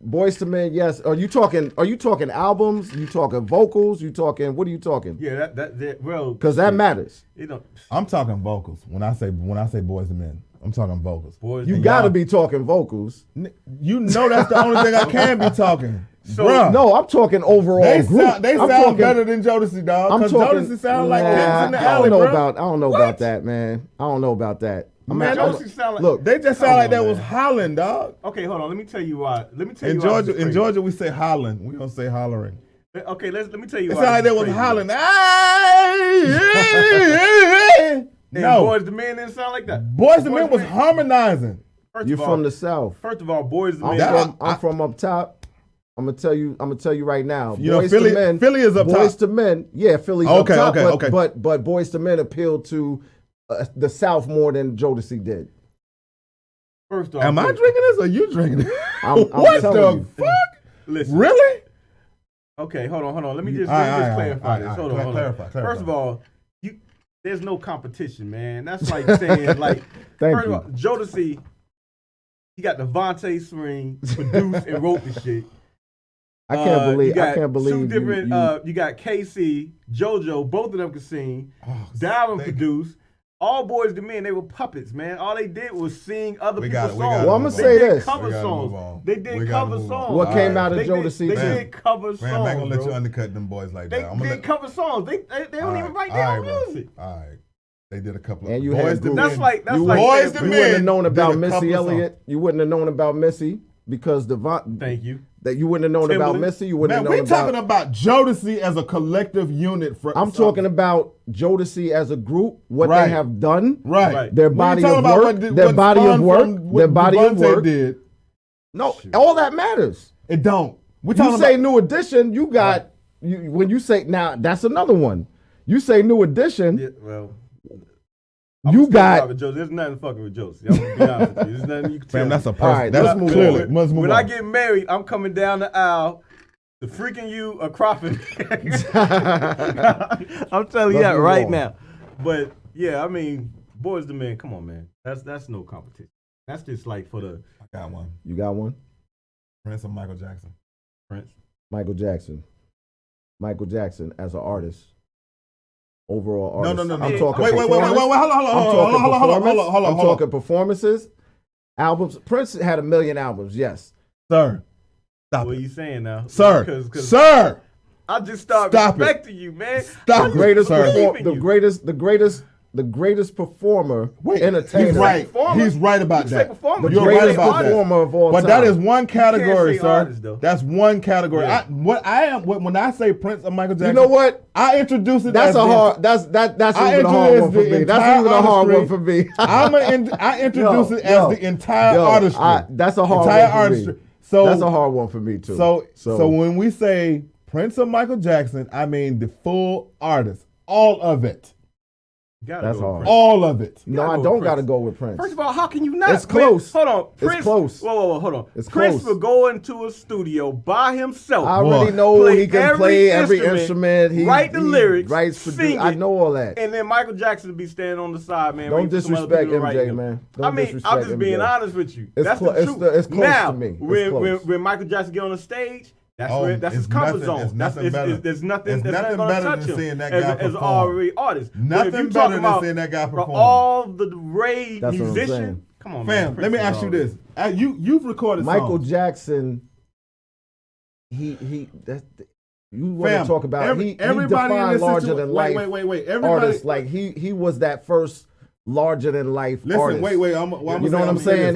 Boys to Men. Yes. Are you talking albums? You talking vocals? You talking? What are you talking? Yeah, that well, Because that matters. you know, I'm talking vocals. When I say Boys and Men, I'm talking vocals. Boys. You and got to y'all- be talking vocals. You know that's the only thing I can be talking. So- Bruh. No, I'm talking overall They group. sound, they I'm sound talking, better than Jodeci, dog. I'm Because talking. Jodeci sound like kids in the I alley, don't know bro. about that, man. I don't know about that. Man, Jodeci sound like. Look, They just Come sound like on, that was man. Holland, dog. Okay, hold on. Let me tell you why. Let me tell In you why. Georgia, this is Georgia, we say Holland. We don't say hollering. crazy. Okay, let me tell you It why. sound like this that is was crazy. Holland. And No, Boys the Men didn't sound like that. Boys and Men was harmonizing. First you're of all, from the South. First of all, Boys the I'm Men. from up top. I'm gonna tell you right now. You know, Boys Philly- to Men. Philly is up Boys top. to Men. Yeah, Philly's Okay, up top. okay, but, okay. but Boys to Men appealed to the South more than Jodeci did. First off, Am I drinking this or you drinking it? I'm What telling the you. fuck? Listen. Really? Okay, hold on. Let me just, All right, clarify all right, this. all Hold right. on. Clarify. First of all, there's no competition, man. That's like saying, like, Thank first you. of all, Jodeci, he got Devontae Swing produced and wrote the shit. I can't believe. You got I can't believe two different. you You got KC, JoJo, both of them could sing. Oh, Darren thank you. produced. All Boys to Men, they were puppets, man. All they did was sing other We people's gotta- songs. we Well, I'm gonna move say They did this. cover We gotta move songs. on. They We did gotta cover move on. songs. What came out of They Jodeci? They Fam. did cover songs. Man, I ain't gonna let you bro. undercut them boys like They that. I'm gonna did let cover songs. They don't even write their own music. All right. They did a couple of And you Boys had to groups. Men. That's like Boys saying- to you Men wouldn't have known did about a Missy couple of Elliott. You wouldn't have known about Missy because Thank you. that you wouldn't have known about Timberland. Missy. You wouldn't Man, have we known talking about. about Jodeci as a collective unit. I'm talking about Jodeci as a group. What Right. they have done. Right. Right. Their We body talking of about work. what- Their what body of spawned work. from what Their body of Devontae work. did. No, all that matters. It don't. We You talking say about New Edition. You got when you say now. That's another one. You say New Edition. Yeah, well, You got. Joseph. There's nothing fucking with Joseph. I'm gonna be honest with you. There's nothing you can tell Fam, me. that's a person. All right, that's let's move clearly. on. Let's move When on. I get married, I'm coming down the aisle, the freaking you a cropping. I'm telling you Let's that move right on. now. But yeah, I mean, Boys to Men, come on, man. That's no competition. That's just like for the I got one. You got one. Prince of Michael Jackson. Prince. Michael Jackson. Michael Jackson as an artist. Overall No, artist. no, no, I'm no. talking Wait, hold on, performance. hold on, I'm talking hold on, performance. hold on. I'm talking performances. Albums. Prince had 1 million albums. Yes. Sir. Stop What are it. you saying now? Sir. 'Cause Sir. I just started Stop it. respecting you, man. Stop it. Greatest Sir. believe in you. the greatest performer, Wait, entertainer. he's right. Performer? He's right about You say that. performer. The You're right greatest about that. performer of all But time. that is one category, say sir. artist, though. That's one category. Yeah. When I say Prince of Michael Jackson, You know what? I introduce it. That's as a the- hard. That's I even a hard introduce one for the me. That's entire even a hard one artistry. for me. I introduce it as the entire artistry. That's a hard entire one for artistry. me. So That's a hard one for me too. So when we say Prince of Michael Jackson, I mean the full artist, all of it, You gotta That's go with hard. Prince. all of it. no, gotta I go don't with got to Prince. go with Prince. First of all, how can you not? It's close. Hold on. It's Prince, close. Whoa, hold on. It's Prince close. will go into a studio by himself. I already Boy. know Play he can every play every instrument, instrument. He write the he lyrics, writes, sing produce. I it, know all that. And then Michael Jackson will be standing on the side, man. Don't waiting for some other disrespect people to write MJ, him. man. I Don't mean, disrespect I'm just being MJ. honest with you. It's That's clo- the it's truth. the- it's close now, to me. It's when close. when Michael Jackson get on the stage, that's Oh, where that's his it's comfort nothing- zone. it's nothing That's better. there's nothing It's that's nothing not gonna better touch than him seeing that as guy an perform. already artist. But if Nothing you better talking than about seeing that guy for perform. all the Ray That's what I'm musician. saying. Come on, Fam, man. let me Prince ask is you already- this: you've recorded Michael songs. Jackson. He that's you want Fam, to talk about he everybody in defined this larger situation. than life Wait. Everybody, artist. Like he was that first larger than life listen, artist. wait. You know what I'm saying?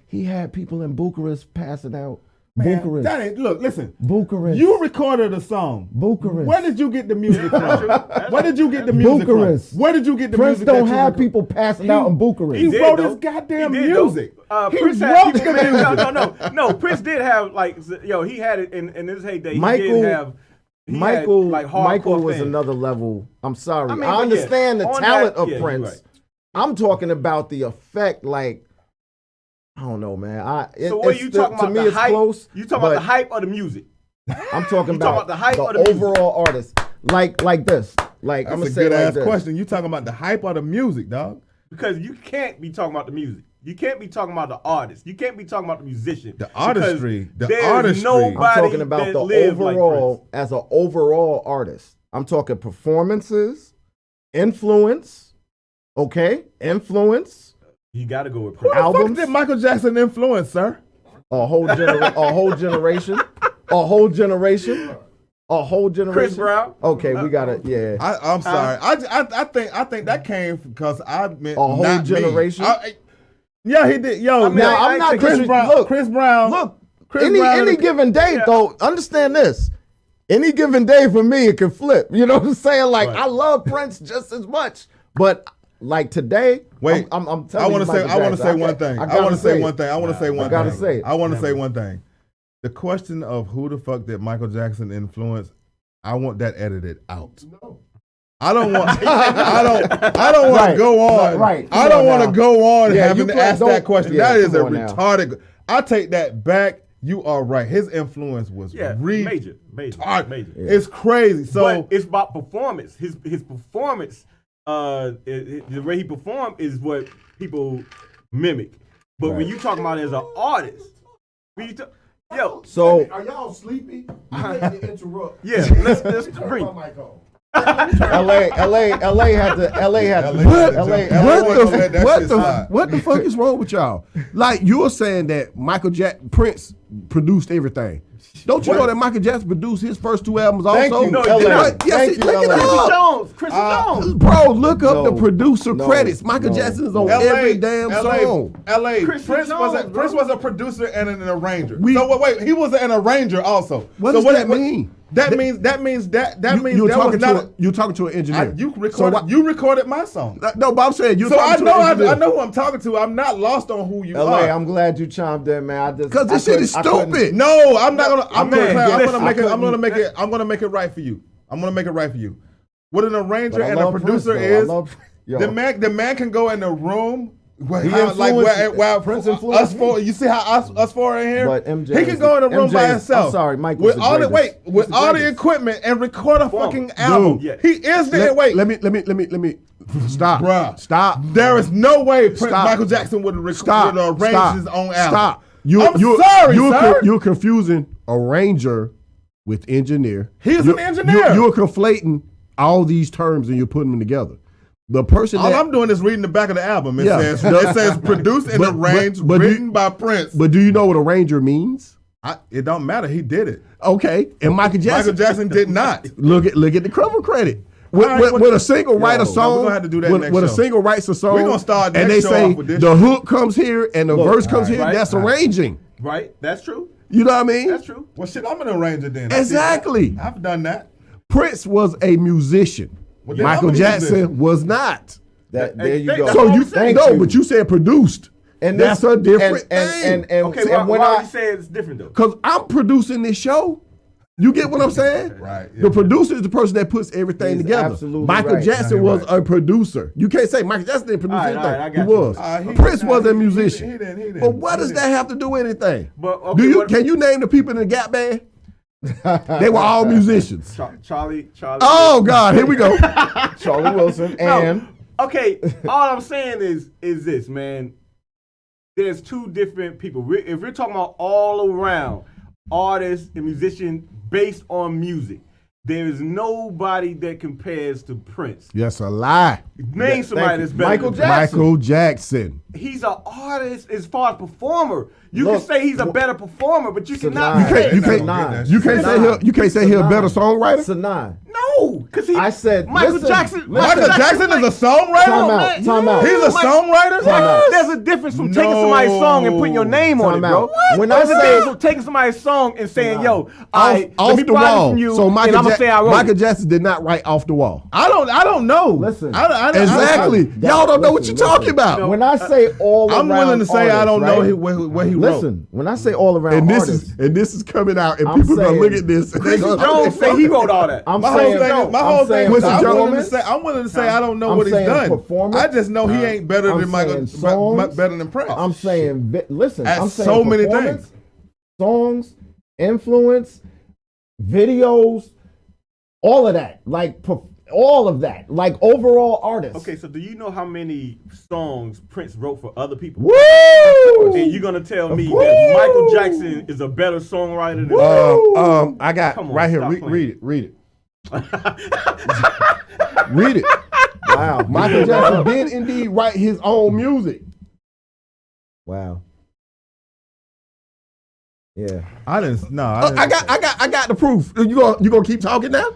He had people in Bucharest passing out Man, Bucharest. that ain't, look, listen. Bucharest. You recorded a song. Bucharest. Where did you get the music from? Where did you get the music Bucharest. from? Where did you get the Prince music? don't that you have recorded? people passing out in Bucharest. He did, wrote though. his goddamn He did, though. music. He Prince had wrote people, the music. no. Prince did have like, he had it in his heyday. He Michael- did have. Michael, had, like, hardcore Michael was fans. another level. I'm sorry. I mean, I but understand yeah, the on talent that- of yeah, you're Prince. right. I'm talking about the effect. Like, I don't know, man. So what are you talking about? To me, The it's hype? close. You talking about the but hype or the music? I'm talking You talking about about the hype or the the music? overall artist. Like this. Like I'm That's gonna a say good it like ass this. question. You talking about the hype or the music, dog? Because you can't be talking about the music. You can't be talking about the artist. You can't be talking about the musician. The artistry. The There's artistry. nobody I'm talking about that the live like overall Prince. as an overall artist. I'm talking performances, influence. Okay, influence. You got to go with Who Prince. the fuck albums? did Michael Jackson influence, sir? A whole generation. A whole generation. A whole generation. Chris Brown. Okay, we got it. Yeah. I'm sorry. I think that came because I meant A whole not generation? Me. Yeah, he did. Yo, I mean, Now I I'm ain't not think Chris disres- Brown. Look, Chris Brown. look. Chris any Brown any given day, Yeah. though. Understand this. Any given day for me, it can flip. You know what I'm saying? Like Right. I love Prince just as much, but like today, Wait, I'm telling I you, want to say. Michael I want to Jackson, say one thing. I gotta want to say it. one thing. I want to say one thing. gotta say it. I want to say one thing. The question of who the fuck did Michael Jackson influence, I want that edited out. No. I don't want. I don't want Right. to go on. Right. I Come don't on want to now. go on Yeah, having you to ask don't- that question. yeah, That is a come on now. retarded. I take that back. You are right. His influence was Major. It's crazy. So but it's about performance. His performance, the way he performed is what people mimic. But when you talking about as an artist, yo, So Are y'all sleepy? You make me interrupt. yeah, let's Turn breathe. my mic on. LA had to. What the fuck is wrong with y'all? Like you're saying that Prince produced everything. Don't you know that Michael Jackson produced his first two albums Thank also? you, No, LA. What? Yes, Thank you, look it LA. up. Chris Jones. Bro, look up the No, producer no, credits. Michael no, Jackson is on LA, every damn song. LA. Christian Prince Jones, Prince bro. was a producer and an arranger. We- So wait, he was an arranger also. What so does that mean? That means that means that You're that was talking not. you're talking to an engineer. You So recorded. what- You recorded my song. No, but I'm saying you're So I talking know to an engineer. I know who I'm talking to. I'm not lost on who you LA, are. I'm glad you chimed in, man. Because this shit is stupid. No, I'm not gonna. I'm Man, gonna listen, make it. I I'm gonna couldn't- make it. I'm gonna make it right for you. I'm gonna make it right for you. What an arranger But I and a love Prince, producer though. I is. love- yo. The man can go in the room. He influenced- Prince influeed us four. You see how us four are in here? But MJ he can go in the room MJ by is- himself. I'm sorry, Mike With was the all the greatest. with He's the all the greatest. equipment and record a fucking Dude, album. yeah. He is the wait. Let me stop. Bruh. Stop. There is no way Stop. Michael Jackson would Stop. arrange Stop. his own album. Stop. I'm sorry, sir. You're confusing arranger with engineer. He's an You're- engineer. You're conflating all these terms and you're putting them together. The person All that, I'm doing is reading the back of the album. It Yeah. says produced and But- arranged, but written by Prince. but do you know what arranger means? It don't matter. He did it. Okay, and Michael Jackson. Michael Jackson did not. Look at the cover credit. When, All right, when a single write a Yo, song, we're gonna have to do that when, next when a show. single writes a song, We're gonna start and next they show say off with this the shit. hook comes here and the verse comes here, right, that's all right. arranging. Right? That's true. You know what I mean? That's true. Well, shit, I'm an arranger then. Exactly. I've done that. Prince was a musician. Well, then Michael I'm a Jackson musician. was not. There you Hey, go. that's So what you I'm saying. no, but you said produced. And that's this- a different thing. And Okay, and when why I would you say it's different though? Because I'm producing this show. You get what I'm saying? Right, yeah. The producer is the person that puts everything He's together. absolutely Michael right. Jackson No, was you're right. a producer. You can't say Michael Jackson didn't produce All right, anything. all right, I He got you. was. Prince was a musician. He didn't. But what does that have to do with anything? But, okay, do you what- can you name the people in the Gap Band? They were all musicians. Charlie. Oh God, here we go. Charlie Wilson No, and okay, all I'm saying is this, man. There's two different people. If we're talking about all around artists and musicians based on music, there is nobody that compares to Prince. Yes, a lie. Name somebody you. that's better Michael than Prince. Jackson. Michael Jackson. he's an artist as far as performer. You Look, can say he's a better performer, but you cannot. Sanaa. You can't Sanaa. you can't say he you can't say he a better songwriter. Sanaa. No, because I said, Michael listen, Jackson. listen. Michael Jackson is a songwriter. Time out. Time out. He's a songwriter. Time out. There's a difference from taking somebody's song and putting your name on it, Time bro. out. When I There's a say- difference from taking somebody's song and saying, "Yo, let Off me the buy this wall. from you," So and I'm gonna say I wrote Michael it. Jackson did not write Off the Wall. I don't know. Listen. Exactly. Y'all don't know what you're talking about. When I say all I'm around willing to say I don't artists, know right? where he wrote. Listen, when I say all around And artists, this is coming out, and I'm people gonna saying- look at this. And they Quincy gonna- Jones say he wrote all that. I'm My whole saying, thing, my I'm whole saying thing is Quincy I'm willing to say I don't know I'm what he's saying done. performance. I just know he ain't better I'm than Michael, saying songs. better than Prince. I'm saying, listen, At I'm saying so many performance, things. songs, influence, videos, all of that, like all of that, like overall artists. Okay, so do you know how many songs Prince wrote for other people? Woo! And you're gonna tell me Woo! that Michael Jackson is a better songwriter than Prince? I got Come on, right here. stop Read playing. it. Read it. Wow, Michael Jackson did indeed write his own music. Wow. Yeah. I didn't. No, I got the proof. You gonna keep talking now?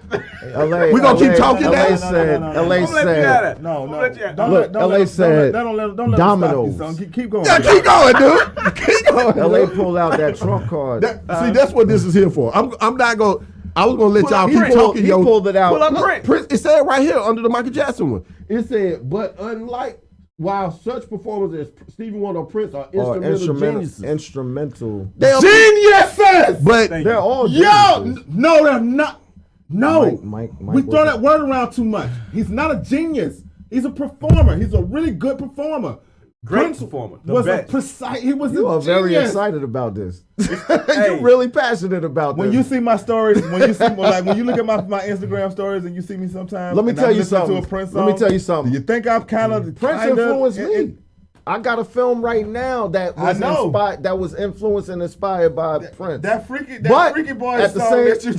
LA, We gonna keep talking LA now? said, No, LA no, no, no. I'm letting you have said, that. No, I'm no. letting you have- Don't Look, let- don't LA let- said don't let him dominoes. stop you, son. Keep going. Yeah, keep going, dude. Keep going. LA pulled out that trump card. See, that's what this is here for. I'm not gonna. I was gonna let Pull y'all up keep Prince. talking. He Yo, pulled it out. Pull up Look, Prince. Prince. It said right here under the Michael Jackson one. It said, but unlike while such performers as Stevie Wonder or Prince are Or instrumental geniuses, instrumental. they are Geniuses. But Thank They're all Yo, geniuses. no, they're not. No, Mike we throw was- that word around too much. He's not a genius. He's a performer. He's a really good performer. Great Prince performer, the Was a best. precise. He was You a are very genius. excited about this. Hey. You're really passionate about When this. you see my stories, when you look at my Instagram stories and you see me sometimes, Let me and tell I'm you listening something. To a Prince Let me song, tell you something. Do you think I'm kind of Prince influenced me. I got a film right now that I was know. inspired, that was influenced and inspired by Prince. That freaky But boy at the song same- that you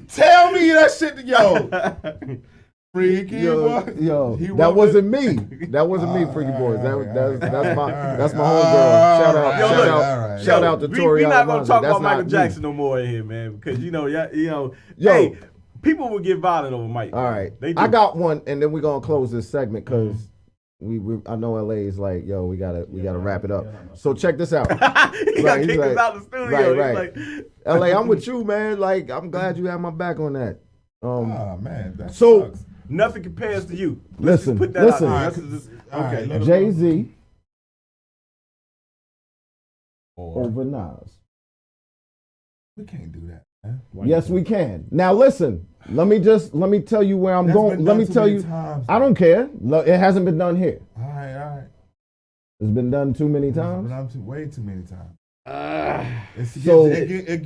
tell me that shit, yo. Freaky boy. Yo, He that wrote wasn't me. That wasn't me, Freaky Boys. That's my homegirl. Shout out, Yo, shout look. out, shout out to Tori. We're not gonna Alonso. talk That's about Michael not me. Jackson no more in here, man, because Yo. hey, people will get violent over Mike. All right, They do. I got one, and then we're gonna close this segment because we I know LA is like, yo, we gotta wrap it up. So check this out. he got Right, kicked he's us like- out the studio. right. He's like, LA, I'm with you, man. Like, I'm glad you have my back on that. Oh man, that So- sucks. nothing compares to you. Listen, Put that listen. out there. That's just- All right, okay. let him- Jay-Z Or- over Nas. we can't do that. Man. Yes, we can. Now listen, let me tell you where I'm That's going. been Let done me too tell many you, times. I don't care. It hasn't been done here. All right. It's been done too many But times. I'm way too many times. So- It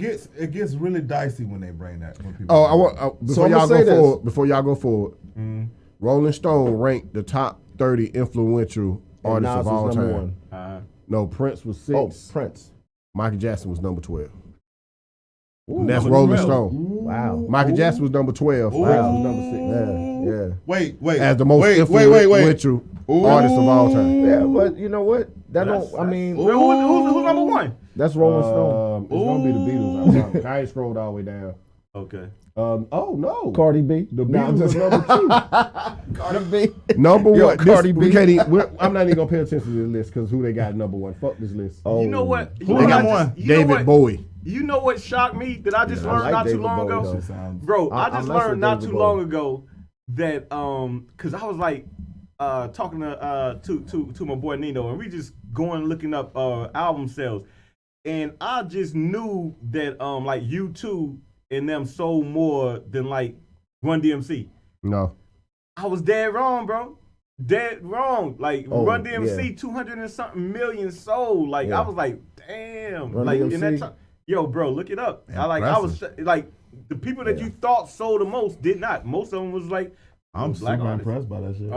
gets really dicey when they bring that. When people oh, I want before I'ma y'all say go this. forward. Before y'all go forward, Mm-hmm. Rolling Stone ranked the top 30 influential And artists Nas of all was number time. one. No, Prince was 6. Oh, Prince. Michael Jackson was number 12. Ooh, And that's number Rolling 12. Stone. Wow. Michael Jackson was number 12. Ooh. Prince was number 6. Yeah. Wait. As the most wait. influential artist of all time. Yeah, but you know what? That That's- don't. I mean, Who's number one? that's Rolling Stone. It's gonna be the Beatles. I ain't scrolled all the way down. Okay. Oh no, Cardi B. the No, I'm Beatles just- was number Cardi B. 2. Number Yo, one. Cardi B. We can't I'm not even gonna pay attention to this list because who they got number one? Fuck this list. Oh, You know what? You Who know they what got I just- one? you know David what- Bowie. You know what shocked me that I just I learned like not too David long Bowie, ago? though. Bro, I I just mess learned with not David too Bowie. long ago that cause I was like talking to my boy Nino and we just going looking up album sales. And I just knew that like U2 and them sold more than like Run DMC. No. I was dead wrong, bro. Dead wrong. Like Oh, Run DMC, yeah. 200 and something million sold. Like Yeah. I was like, damn. Run like in DMC. that time, yo, bro, look it up. I was like, the people that you thought sold the most did not. Most of them was like, I'm black super artists. impressed by that shit.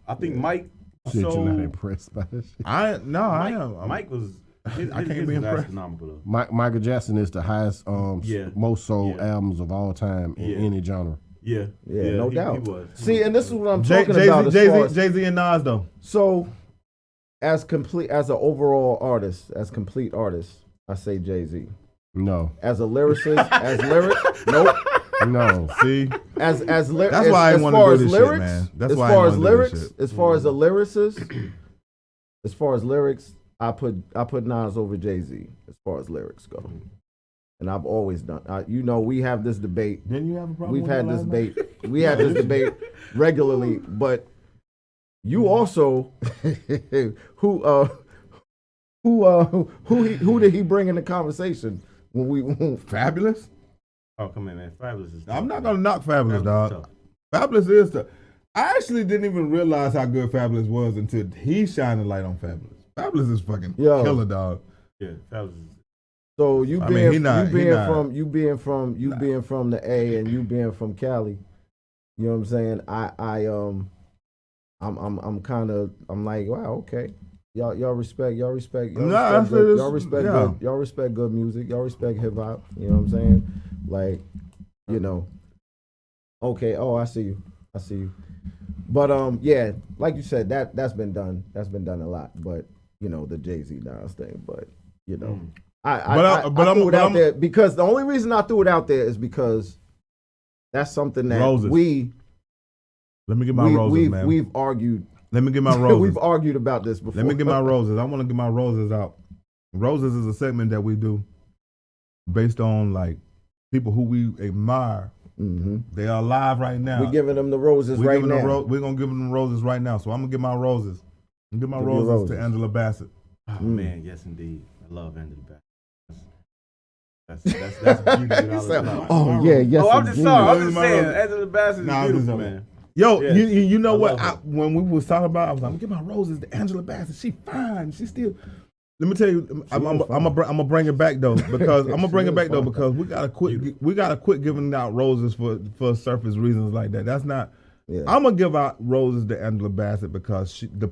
I think Mike. Shit, you're not sold- impressed by that shit. I am. Mike was. His, I can't his be was impressed. astronomical though. Michael Jackson is the highest, Yeah. most sold Yeah. albums of all time in Yeah. any genre. Yeah, no doubt. He was. See, and this is what I'm talking about. Jay-Z and Nas though. So, as an overall artist, as complete artist, I say Jay-Z. No. As a lyricist, nope. No. See? That's why I want to do this shit, man. That's why I want to do this shit. As far as the lyricist, as far as lyrics, I put Nas over Jay-Z as far as lyrics go. And I've always done. We have this debate. Didn't you have a problem? We've had this debate. We had this debate regularly, but you also who did he bring in the conversation when we Fabulous? Oh, come on, man. Fabulous is I'm not gonna knock Fabulous, dog. tough. Fabulous is tough. I actually didn't even realize how good Fabulous was until he shined a light on Fabulous. Fabulous is fucking killer, dog. Yeah, Fabulous is. So you being from the A and you being from Cali, you know what I'm saying? I'm like, wow, okay. Y'all respect good music, y'all respect hip hop, you know what I'm saying? Like, okay, I see you. But yeah, like you said, that's been done a lot, but the Jay-Z Nas thing, but I threw it out there because the only reason I threw it out there is because that's something that Roses. Let me get my roses, man. We've argued. Let me get my roses. We've argued about this before. Let me get my roses. I want to get my roses out. Roses is a segment that we do based on like people who we admire. Mm-hmm. They are alive right now. We're giving them the roses right now. We're gonna give them the roses right now. So I'm gonna get my roses. I'm gonna give my roses to Angela Bassett. Oh man, yes indeed. I love Angela Bassett. That's beauty without oh yeah, yes. Oh, I'm just sorry. I'm just saying, roses. Angela Bassett is beautiful, man. Yo, Yes. you know what? her. When we was talking about, I was like, I'm gonna get my roses to Angela Bassett. She fine. She still. Let me tell you, I'm gonna bring it back though because we gotta quit giving out roses for surface reasons like that. That's not. Yeah. I'm gonna give out roses to Angela Bassett because the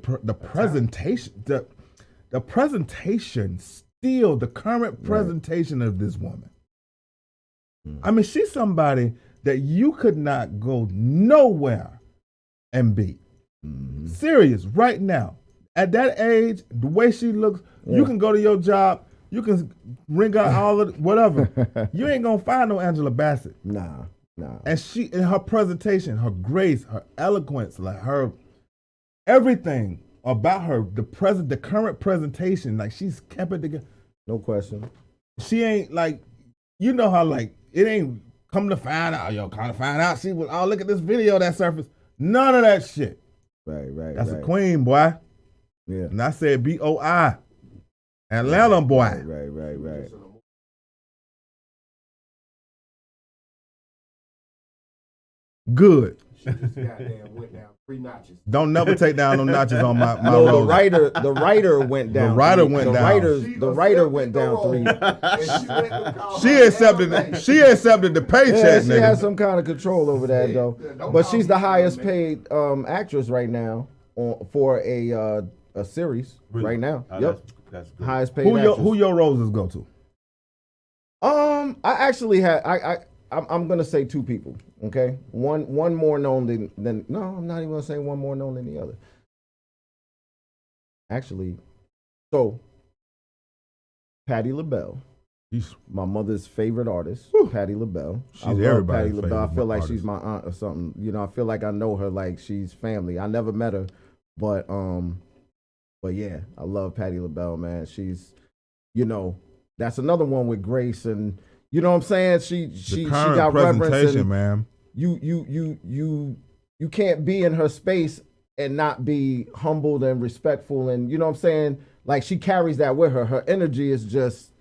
presentation still the current presentation of this woman. I mean, she's somebody that you could not go nowhere and beat. Serious, right now. At that age, the way she looks, you can go to your job, you can ring out all of whatever. You ain't gonna find no Angela Bassett. Nah. And she, in her presentation, her grace, her eloquence, like her everything about her, the current presentation, like she's kept it together. No question. She ain't like, you know how like it ain't come to find out. She was, oh, look at this video that surfaced. None of that shit. Right. That's a queen, boy. Yeah. And I said B-O-I. Atlanta, boy. Right. Good. She just goddamn went down 3 notches. Don't never take down no notches on my No, roses. the writer went down. The writer went down. The writer went down 3. She accepted the paycheck, Yeah, she nigga. has some kind of control over that though. But she's the highest paid actress right now for a series Really? right now. Oh, that's good. Highest paid actress. Who your roses go to? I actually had I'm gonna say 2 people. Okay, one more known than no, I'm not even gonna say one more known than the other. Actually, so Patti LaBelle, my mother's favorite artist. Patti LaBelle. She's I love everybody's Patti LaBelle. I feel like favorite she's my aunt or something. I feel like I know her like she's family. I never met her, but yeah, I love Patti LaBelle, man. She's, that's another one with grace and. You know what I'm saying? She got reverence, and man. You can't be in her space and not be humbled and respectful, and you know what I'm saying? Like she carries that with her. Her energy is just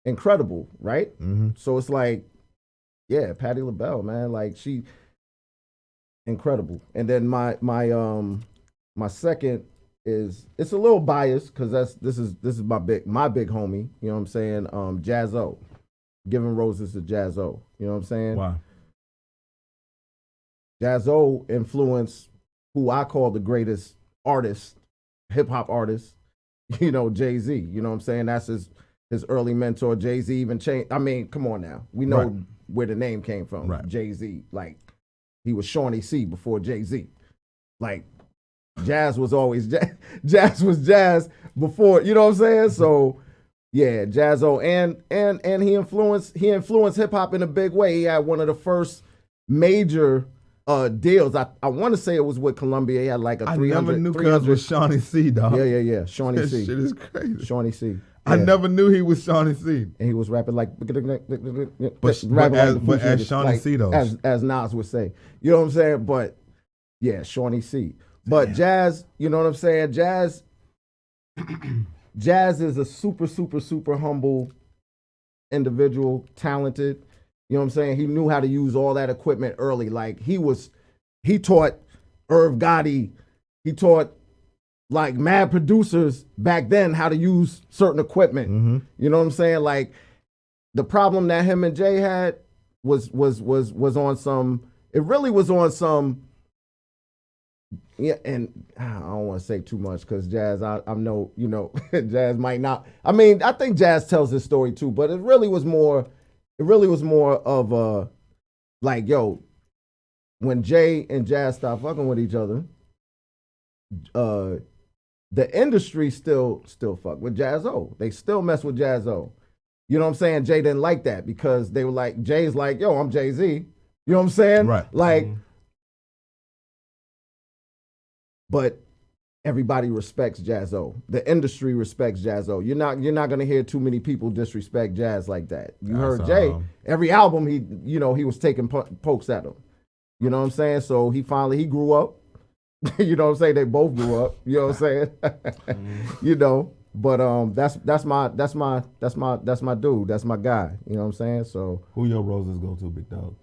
incredible, right? Mm-hmm. So it's like, yeah, Patti LaBelle, man, like she incredible. And then my second is, it's a little biased because this is my big homie. You know what I'm saying? Jaz-O. Giving roses to Jaz-O. You know what I'm saying? Wow. Jaz-O influenced who I call the greatest artist, hip hop artist, Jay-Z. You know what I'm saying? That's his early mentor. Jay-Z even changed. I mean, come on now. We know where the name came from. Right. Jay-Z. Like, He was Shawnee C before Jay-Z. Like, Jazz was always Jazz was Jazz before, you know what I'm saying? So, yeah, Jazzo, and he influenced hip hop in a big way. He had one of the first major deals. I want to say it was with Columbia. He had like a 300. I never knew Cuz was Shawnee C, dog. Yeah. Shawnee That C. shit is crazy. Shawnee C. Yeah. I never knew he was Shawnee C. And he was rapping like, But rapping as Shawnee C though. as Nas would say. You know what I'm saying? But yeah, Shawnee C. But Jazz, you know what I'm saying? Jazz is a super humble individual, talented. You know what I'm saying? He knew how to use all that equipment early. Like he taught Irv Gotti, he taught like mad producers back then how to use certain equipment. Mm-hmm. You know what I'm saying? Like the problem that him and Jay had was on some, it really was on some, yeah, and I don't want to say too much because Jazz, I know, you know, Jazz might not. I mean, I think Jazz tells his story too, but it really was more of a, like, yo, when Jay and Jazz stopped fucking with each other, the industry still fuck with Jazzo. They still mess with Jazzo. You know what I'm saying? Jay didn't like that because they were like, Jay's like, yo, I'm Jay-Z. You know what I'm saying? Right. Like, but everybody respects Jazzo. The industry respects Jazzo. You're not gonna hear too many people disrespect Jazz like that. You heard Jay. Every album he was taking pokes at him. You know what I'm saying? So he grew up. You know what I'm saying? They both grew up. You know what I'm saying? You know, but that's my dude. That's my guy. You know what I'm saying? So Who your roses go to, big dog?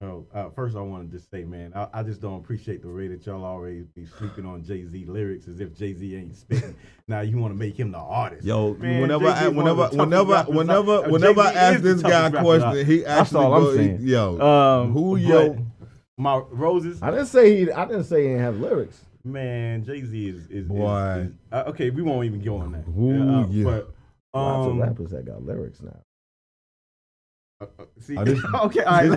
Oh, first I wanted to say, man, I just don't appreciate the way that y'all always be sleeping on Jay-Z lyrics as if Jay-Z ain't spitting. Now you want to make him the artist. Yo, Man, whenever I Jay-Z ask is the this guy a toughest rapper question, out. he That's actually all I'm go, saying. yo, who but yo? my roses? I didn't say he didn't have lyrics. Man, Jay-Z is Boy. okay, we won't even go on that. Ooh, yeah. But Lots of rappers that got lyrics now. see, this- okay, all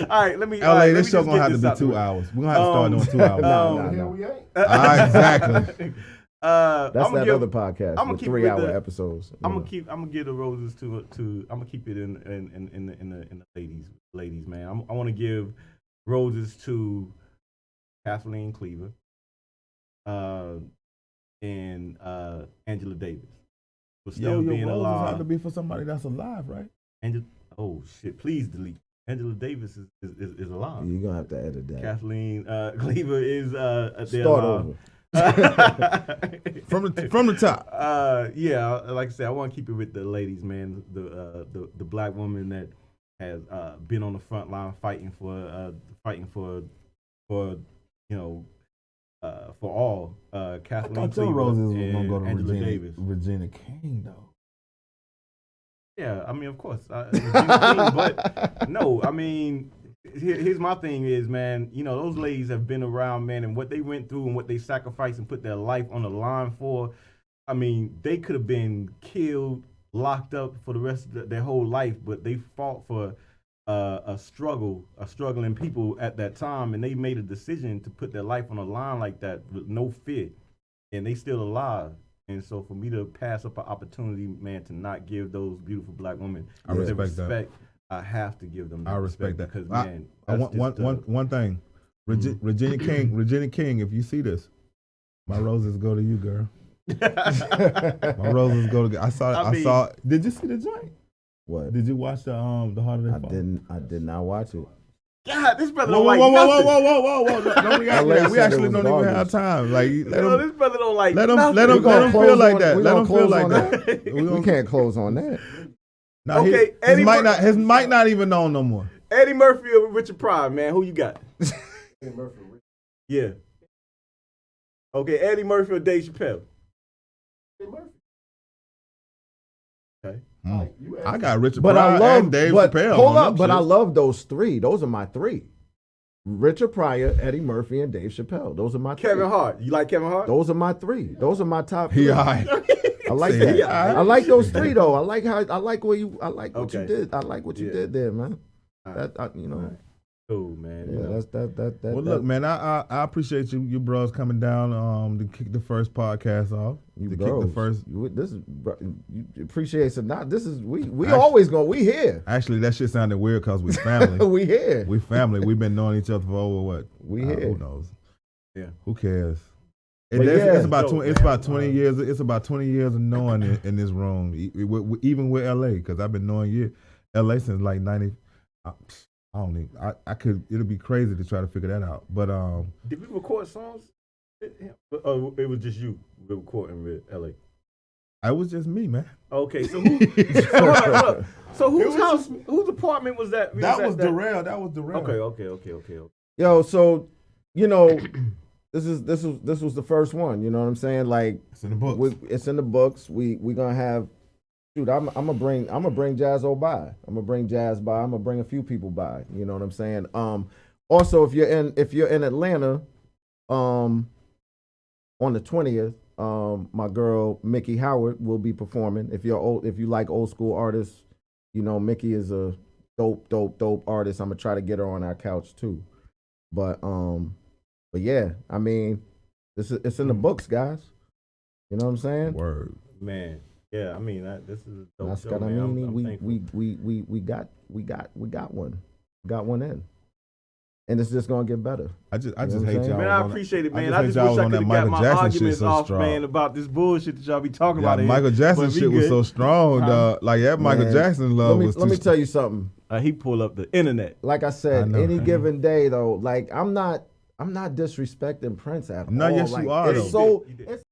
right, let me. LA, let this me show just gonna get have to this be out the 2 way. hours. We're gonna have to start doing 2 hours. No. Hell we ain't. Exactly. That's I'ma that give- other podcast I'ma with keep 3 with hour the- episodes. I'm gonna give the roses to. I'm gonna keep it in the ladies, man. I want to give roses to Kathleen Cleaver, and Angela Davis for still being roses alive. have to be for somebody that's alive, right? Oh shit! Please delete. Angela Davis is alive. You're gonna have to edit that. Kathleen Cleaver is they're Start alive. over. From the top. Yeah, like I said, I want to keep it with the ladies, man. The black woman that has been on the front line fighting for all. Kathleen I thought your Cleaver roses was and gonna go to Angela Davis. Regina King though. Yeah, I mean, of course, Regina King, but no, I mean, here's my thing is, man, you know, those ladies have been around, man, and what they went through and what they sacrificed and put their life on the line for. I mean, they could have been killed, locked up for the rest of their whole life, but they fought for a struggling people at that time, and they made a decision to put their life on the line like that with no fear, and they still alive. And so for me to pass up an opportunity, man, to not give those beautiful black women I the respect that. I have to give them. I respect that. because, man, One thing, Regina King, if you see this, my roses go to you, girl. My roses go to. I saw. Did you see the joint? What? Did you watch the Heart of the Fall? I did not watch it. God, this brother Whoa, don't whoa, like whoa, nothing. whoa! Don't react to that. We said it actually was don't even garbage. have time. Like, This brother don't like let nothing. him We gonna feel close like on- that. we Let gonna him feel close like on that. We can't close on that. Nah, Okay, Eddie his mic not even on no more. Eddie Murphy or Richard Pryor, man, who you got? Eddie Murphy. Yeah. Okay, Eddie Murphy or Dave Chappelle? Eddie Murphy. Okay. Like, you I asked- got Richard But Pryor I love and Dave but Chappelle. hold on up, them but I shits. love those 3. Those are my 3. Richard Pryor, Eddie Murphy, and Dave Chappelle. Those are my 3. Kevin Hart. You like Kevin Hart? Those are my 3. Those are my top 3. He all right. I like See, that. he all right. I like those 3 though. I like what you Okay. did. I like what you Yeah. did there, man. All That you know. All right. Cool, man. Yeah, you know. that. Well, look, man, I appreciate you bros coming down to kick the first podcast off. You to bros. kick the first. This is you appreciate some. Not this is we Actually- always go. We here. Actually, that shit sounded weird because we family. We here. We family. We've been knowing each other for over what? We here. Who knows? Yeah. Who cares? But It's about Dope, 20. It's man. about 20 years. It's about 20 years of knowing in this room, even with LA, because I've been knowing you, LA since like 90. I don't even. I could. It'll be crazy to try to figure that out. But Did we record songs? Oh, it was just you recording with LA. it was just me, man. Okay, so who? hold on. So whose house? Whose apartment was that? That was Darrell. That was Darrell. Okay. Yo, so you know, this was the first one. You know what I'm saying? Like It's in the books. it's in the books. We gonna have. Dude, I'm gonna bring Jazzo by. I'm gonna bring Jazz by. I'm gonna bring a few people by. You know what I'm saying? Also, if you're in Atlanta, on the 20th, my girl Mickey Howard will be performing. If you like old school artists, you know Mickey is a dope artist. I'm gonna try to get her on our couch too. But yeah, I mean, it's in the books, guys. You know what I'm saying? Word. Man, yeah. I mean, this is a dope That's show, got. I man. mean, I'm thankful. we got one in, and it's just gonna get better. I just You know hate what I'm y'all. saying? Man, I appreciate it, man. I just hate y'all wish I on could that have got Michael my Jackson shit arguments so off, strong. man, about this bullshit that y'all be talking Yeah, about. Michael Jackson shit was so strong, dog. Like that Michael Man, Jackson love was Let me too tell you something. He pull up the internet. Like I I said, know. any given day though, like I'm not disrespecting Prince at all. No, yes, you Like, are, It's though. so You did. it's